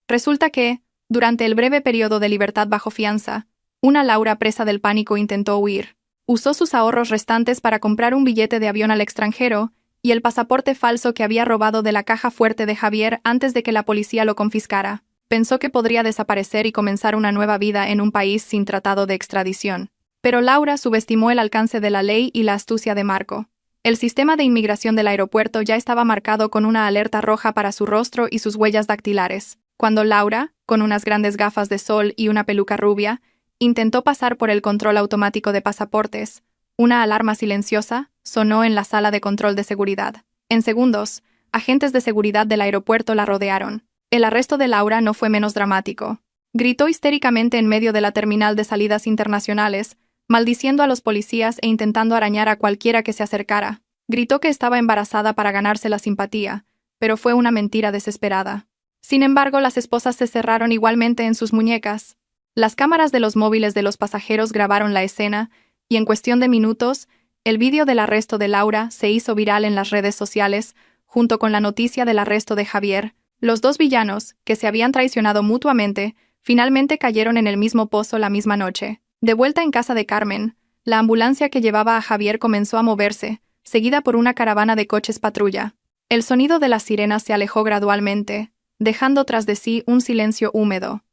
Resulta que, durante el breve periodo de libertad bajo fianza, una Laura presa del pánico intentó huir. Usó sus ahorros restantes para comprar un billete de avión al extranjero y el pasaporte falso que había robado de la caja fuerte de Javier antes de que la policía lo confiscara. Pensó que podría desaparecer y comenzar una nueva vida en un país sin tratado de extradición. Pero Laura subestimó el alcance de la ley y la astucia de Marco. El sistema de inmigración del aeropuerto ya estaba marcado con una alerta roja para su rostro y sus huellas dactilares. Cuando Laura, con unas grandes gafas de sol y una peluca rubia, intentó pasar por el control automático de pasaportes, una alarma silenciosa sonó en la sala de control de seguridad. En segundos, agentes de seguridad del aeropuerto la rodearon. El arresto de Laura no fue menos dramático. Gritó histéricamente en medio de la terminal de salidas internacionales, maldiciendo a los policías e intentando arañar a cualquiera que se acercara. Gritó que estaba embarazada para ganarse la simpatía, pero fue una mentira desesperada. Sin embargo, las esposas se cerraron igualmente en sus muñecas. Las cámaras de los móviles de los pasajeros grabaron la escena, y en cuestión de minutos, el vídeo del arresto de Laura se hizo viral en las redes sociales, junto con la noticia del arresto de Javier. Los dos villanos, que se habían traicionado mutuamente, finalmente cayeron en el mismo pozo la misma noche. De vuelta en casa de Carmen, La ambulancia que llevaba a Javier comenzó a moverse, seguida por una caravana de coches patrulla. El sonido de las sirenas se alejó gradualmente, dejando tras de sí un silencio húmedo.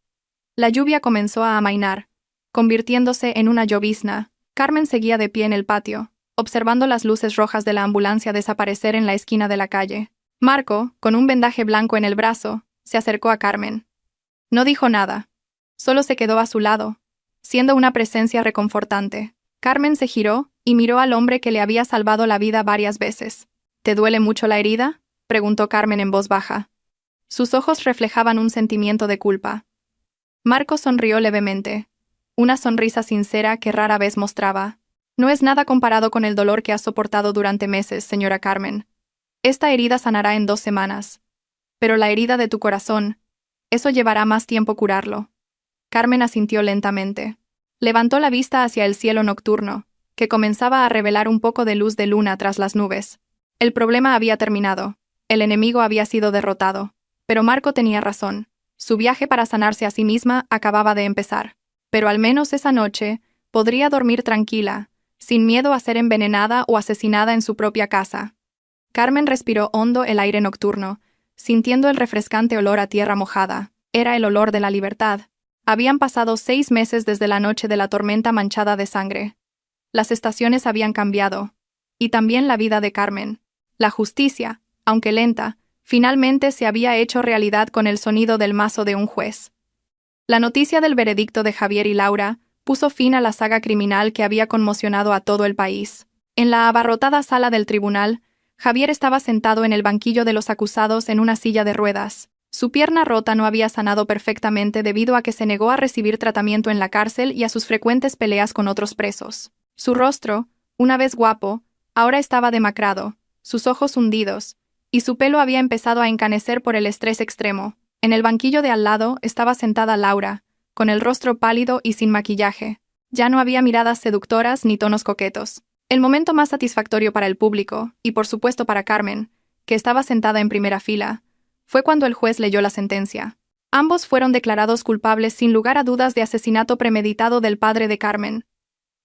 La lluvia comenzó a amainar, convirtiéndose en una llovizna. Carmen seguía de pie en el patio, observando las luces rojas de la ambulancia desaparecer en la esquina de la calle. Marco, con un vendaje blanco en el brazo, se acercó a Carmen. No dijo nada. Solo se quedó a su lado, siendo una presencia reconfortante. Carmen se giró y miró al hombre que le había salvado la vida varias veces. ¿Te duele mucho la herida?, preguntó Carmen en voz baja. Sus ojos reflejaban un sentimiento de culpa. Marco sonrió levemente, una sonrisa sincera que rara vez mostraba. No es nada comparado con el dolor que has soportado durante meses, señora Carmen. Esta herida sanará en 2 semanas. Pero la herida de tu corazón, eso llevará más tiempo curarlo. Carmen asintió lentamente. Levantó la vista hacia el cielo nocturno, que comenzaba a revelar un poco de luz de luna tras las nubes. El problema había terminado. El enemigo había sido derrotado. Pero Marco tenía razón. Su viaje para sanarse a sí misma acababa de empezar. Pero al menos esa noche podría dormir tranquila, sin miedo a ser envenenada o asesinada en su propia casa. Carmen respiró hondo el aire nocturno, sintiendo el refrescante olor a tierra mojada. Era el olor de la libertad. Habían pasado 6 meses desde la noche de la tormenta manchada de sangre. Las estaciones habían cambiado. Y también la vida de Carmen. La justicia, aunque lenta, finalmente se había hecho realidad con el sonido del mazo de un juez. La noticia del veredicto de Javier y Laura puso fin a la saga criminal que había conmocionado a todo el país. En la abarrotada sala del tribunal, Javier estaba sentado en el banquillo de los acusados en una silla de ruedas. Su pierna rota no había sanado perfectamente debido a que se negó a recibir tratamiento en la cárcel y a sus frecuentes peleas con otros presos. Su rostro, una vez guapo, ahora estaba demacrado, sus ojos hundidos, y su pelo había empezado a encanecer por el estrés extremo. En el banquillo de al lado estaba sentada Laura, con el rostro pálido y sin maquillaje. Ya no había miradas seductoras ni tonos coquetos. El momento más satisfactorio para el público, y por supuesto para Carmen, que estaba sentada en primera fila, fue cuando el juez leyó la sentencia. Ambos fueron declarados culpables sin lugar a dudas de asesinato premeditado del padre de Carmen.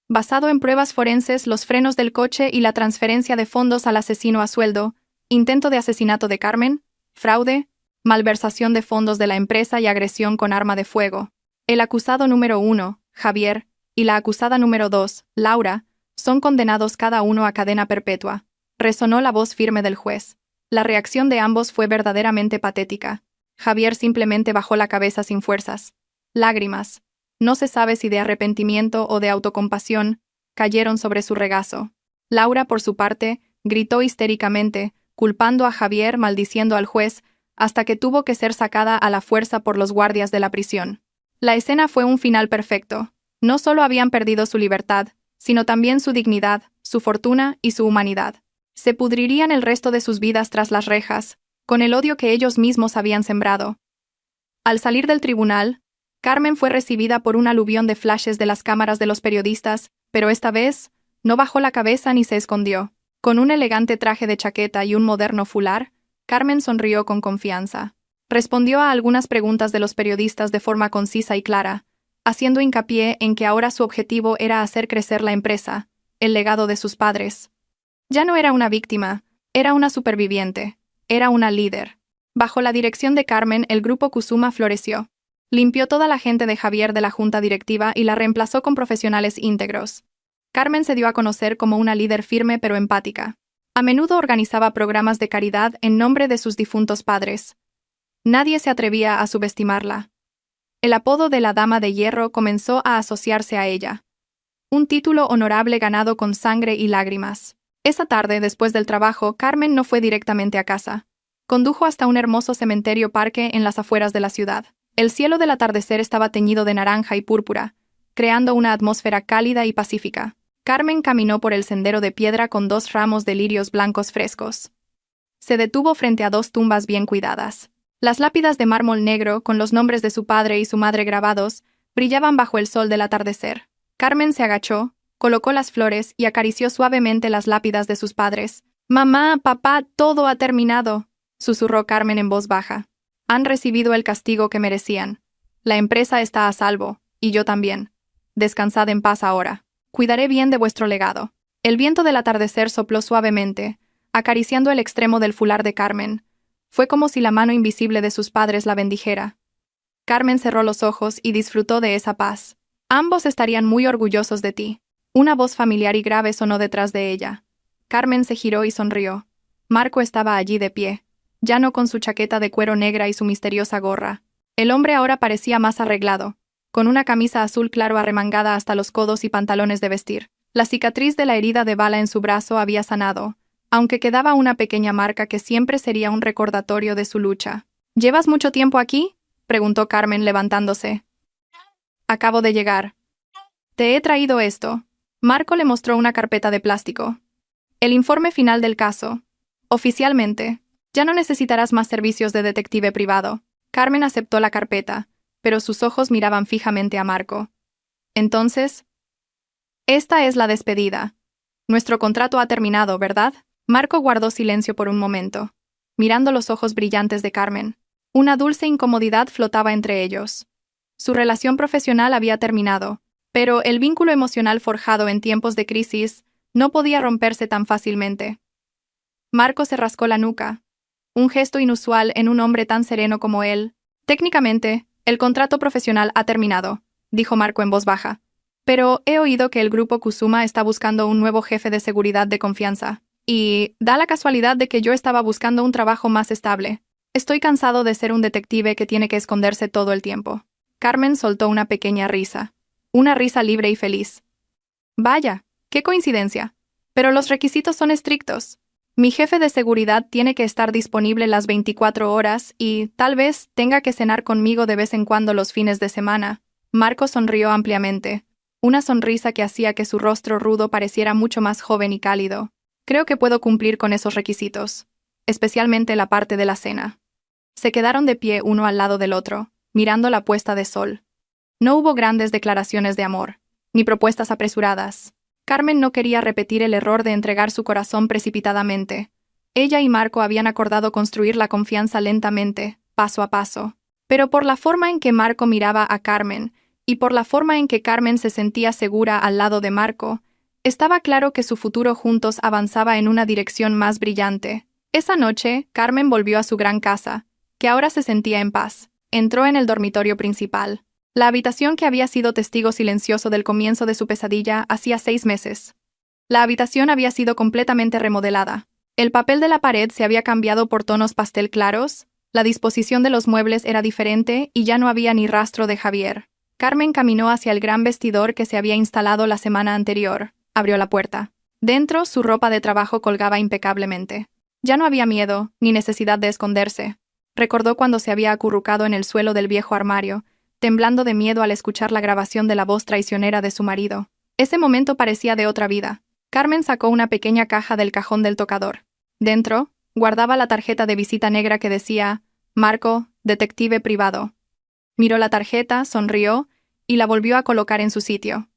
Basado en pruebas forenses, los frenos del coche y la transferencia de fondos al asesino a sueldo, intento de asesinato de Carmen, fraude, malversación de fondos de la empresa y agresión con arma de fuego. El acusado número 1, Javier, y la acusada número 2, Laura, son condenados cada uno a cadena perpetua. Resonó la voz firme del juez. La reacción de ambos fue verdaderamente patética. Javier simplemente bajó la cabeza sin fuerzas. Lágrimas, no se sabe si de arrepentimiento o de autocompasión, cayeron sobre su regazo. Laura, por su parte, gritó histéricamente, culpando a Javier, maldiciendo al juez, hasta que tuvo que ser sacada a la fuerza por los guardias de la prisión. La escena fue un final perfecto. No solo habían perdido su libertad, sino también su dignidad, su fortuna y su humanidad. Se pudrirían el resto de sus vidas tras las rejas, con el odio que ellos mismos habían sembrado. Al salir del tribunal, Carmen fue recibida por un aluvión de flashes de las cámaras de los periodistas, pero esta vez, no bajó la cabeza ni se escondió. Con un elegante traje de chaqueta y un moderno fular, Carmen sonrió con confianza. Respondió a algunas preguntas de los periodistas de forma concisa y clara, haciendo hincapié en que ahora su objetivo era hacer crecer la empresa, el legado de sus padres. Ya no era una víctima, era una superviviente, era una líder. Bajo la dirección de Carmen, el grupo Kusuma floreció. Limpió toda la gente de Javier de la junta directiva y la reemplazó con profesionales íntegros. Carmen se dio a conocer como una líder firme pero empática. A menudo organizaba programas de caridad en nombre de sus difuntos padres. Nadie se atrevía a subestimarla. El apodo de la Dama de Hierro comenzó a asociarse a ella. Un título honorable ganado con sangre y lágrimas. Esa tarde, después del trabajo, Carmen no fue directamente a casa. Condujo hasta un hermoso cementerio parque en las afueras de la ciudad. El cielo del atardecer estaba teñido de naranja y púrpura, creando una atmósfera cálida y pacífica. Carmen caminó por el sendero de piedra con 2 ramos de lirios blancos frescos. Se detuvo frente a 2 tumbas bien cuidadas. Las lápidas de mármol negro, con los nombres de su padre y su madre grabados, brillaban bajo el sol del atardecer. Carmen se agachó, colocó las flores y acarició suavemente las lápidas de sus padres. «Mamá, papá, todo ha terminado», susurró Carmen en voz baja. «Han recibido el castigo que merecían. La empresa está a salvo, y yo también. Descansad en paz ahora». Cuidaré bien de vuestro legado. El viento del atardecer sopló suavemente, acariciando el extremo del fular de Carmen. Fue como si la mano invisible de sus padres la bendijera. Carmen cerró los ojos y disfrutó de esa paz. Ambos estarían muy orgullosos de ti. Una voz familiar y grave sonó detrás de ella. Carmen se giró y sonrió. Marco estaba allí de pie, ya no con su chaqueta de cuero negra y su misteriosa gorra. El hombre ahora parecía más arreglado, con una camisa azul claro arremangada hasta los codos y pantalones de vestir. La cicatriz de la herida de bala en su brazo había sanado, aunque quedaba una pequeña marca que siempre sería un recordatorio de su lucha. ¿Llevas mucho tiempo aquí?, preguntó Carmen levantándose. Acabo de llegar. Te he traído esto. Marco le mostró una carpeta de plástico. El informe final del caso. Oficialmente, ya no necesitarás más servicios de detective privado. Carmen aceptó la carpeta, pero sus ojos miraban fijamente a Marco. Entonces, esta es la despedida. Nuestro contrato ha terminado, ¿verdad? Marco guardó silencio por un momento, mirando los ojos brillantes de Carmen. Una dulce incomodidad flotaba entre ellos. Su relación profesional había terminado, pero el vínculo emocional forjado en tiempos de crisis no podía romperse tan fácilmente. Marco se rascó la nuca, un gesto inusual en un hombre tan sereno como él. Técnicamente, el contrato profesional ha terminado, dijo Marco en voz baja. Pero he oído que el grupo Kusuma está buscando un nuevo jefe de seguridad de confianza. Y da la casualidad de que yo estaba buscando un trabajo más estable. Estoy cansado de ser un detective que tiene que esconderse todo el tiempo. Carmen soltó una pequeña risa. Una risa libre y feliz. Vaya, qué coincidencia. Pero los requisitos son estrictos. Mi jefe de seguridad tiene que estar disponible las 24 horas y, tal vez, tenga que cenar conmigo de vez en cuando los fines de semana. Marco sonrió ampliamente. Una sonrisa que hacía que su rostro rudo pareciera mucho más joven y cálido. Creo que puedo cumplir con esos requisitos, especialmente la parte de la cena. Se quedaron de pie uno al lado del otro, mirando la puesta de sol. No hubo grandes declaraciones de amor, ni propuestas apresuradas. Carmen no quería repetir el error de entregar su corazón precipitadamente. Ella y Marco habían acordado construir la confianza lentamente, paso a paso. Pero por la forma en que Marco miraba a Carmen, y por la forma en que Carmen se sentía segura al lado de Marco, estaba claro que su futuro juntos avanzaba en una dirección más brillante. Esa noche, Carmen volvió a su gran casa, que ahora se sentía en paz. Entró en el dormitorio principal. La habitación que había sido testigo silencioso del comienzo de su pesadilla hacía 6 meses. La habitación había sido completamente remodelada. El papel de la pared se había cambiado por tonos pastel claros, la disposición de los muebles era diferente y ya no había ni rastro de Javier. Carmen caminó hacia el gran vestidor que se había instalado la semana anterior. Abrió la puerta. Dentro, su ropa de trabajo colgaba impecablemente. Ya no había miedo, ni necesidad de esconderse. Recordó cuando se había acurrucado en el suelo del viejo armario, temblando de miedo al escuchar la grabación de la voz traicionera de su marido. Ese momento parecía de otra vida. Carmen sacó una pequeña caja del cajón del tocador. Dentro, guardaba la tarjeta de visita negra que decía, Marco, detective privado. Miró la tarjeta, sonrió, y la volvió a colocar en su sitio.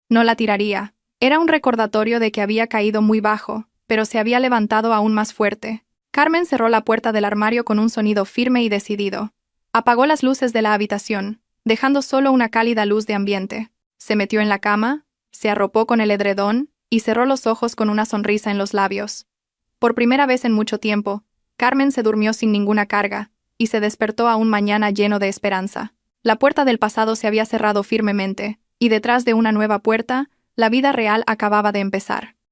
No la tiraría. Era un recordatorio de que había caído muy bajo, pero se había levantado aún más fuerte. Carmen cerró la puerta del armario con un sonido firme y decidido. Apagó las luces de la habitación, dejando solo una cálida luz de ambiente. Se metió en la cama, se arropó con el edredón y cerró los ojos con una sonrisa en los labios. Por primera vez en mucho tiempo, Carmen se durmió sin ninguna carga y se despertó a un mañana lleno de esperanza. La puerta del pasado se había cerrado firmemente, y detrás de una nueva puerta, la vida real acababa de empezar.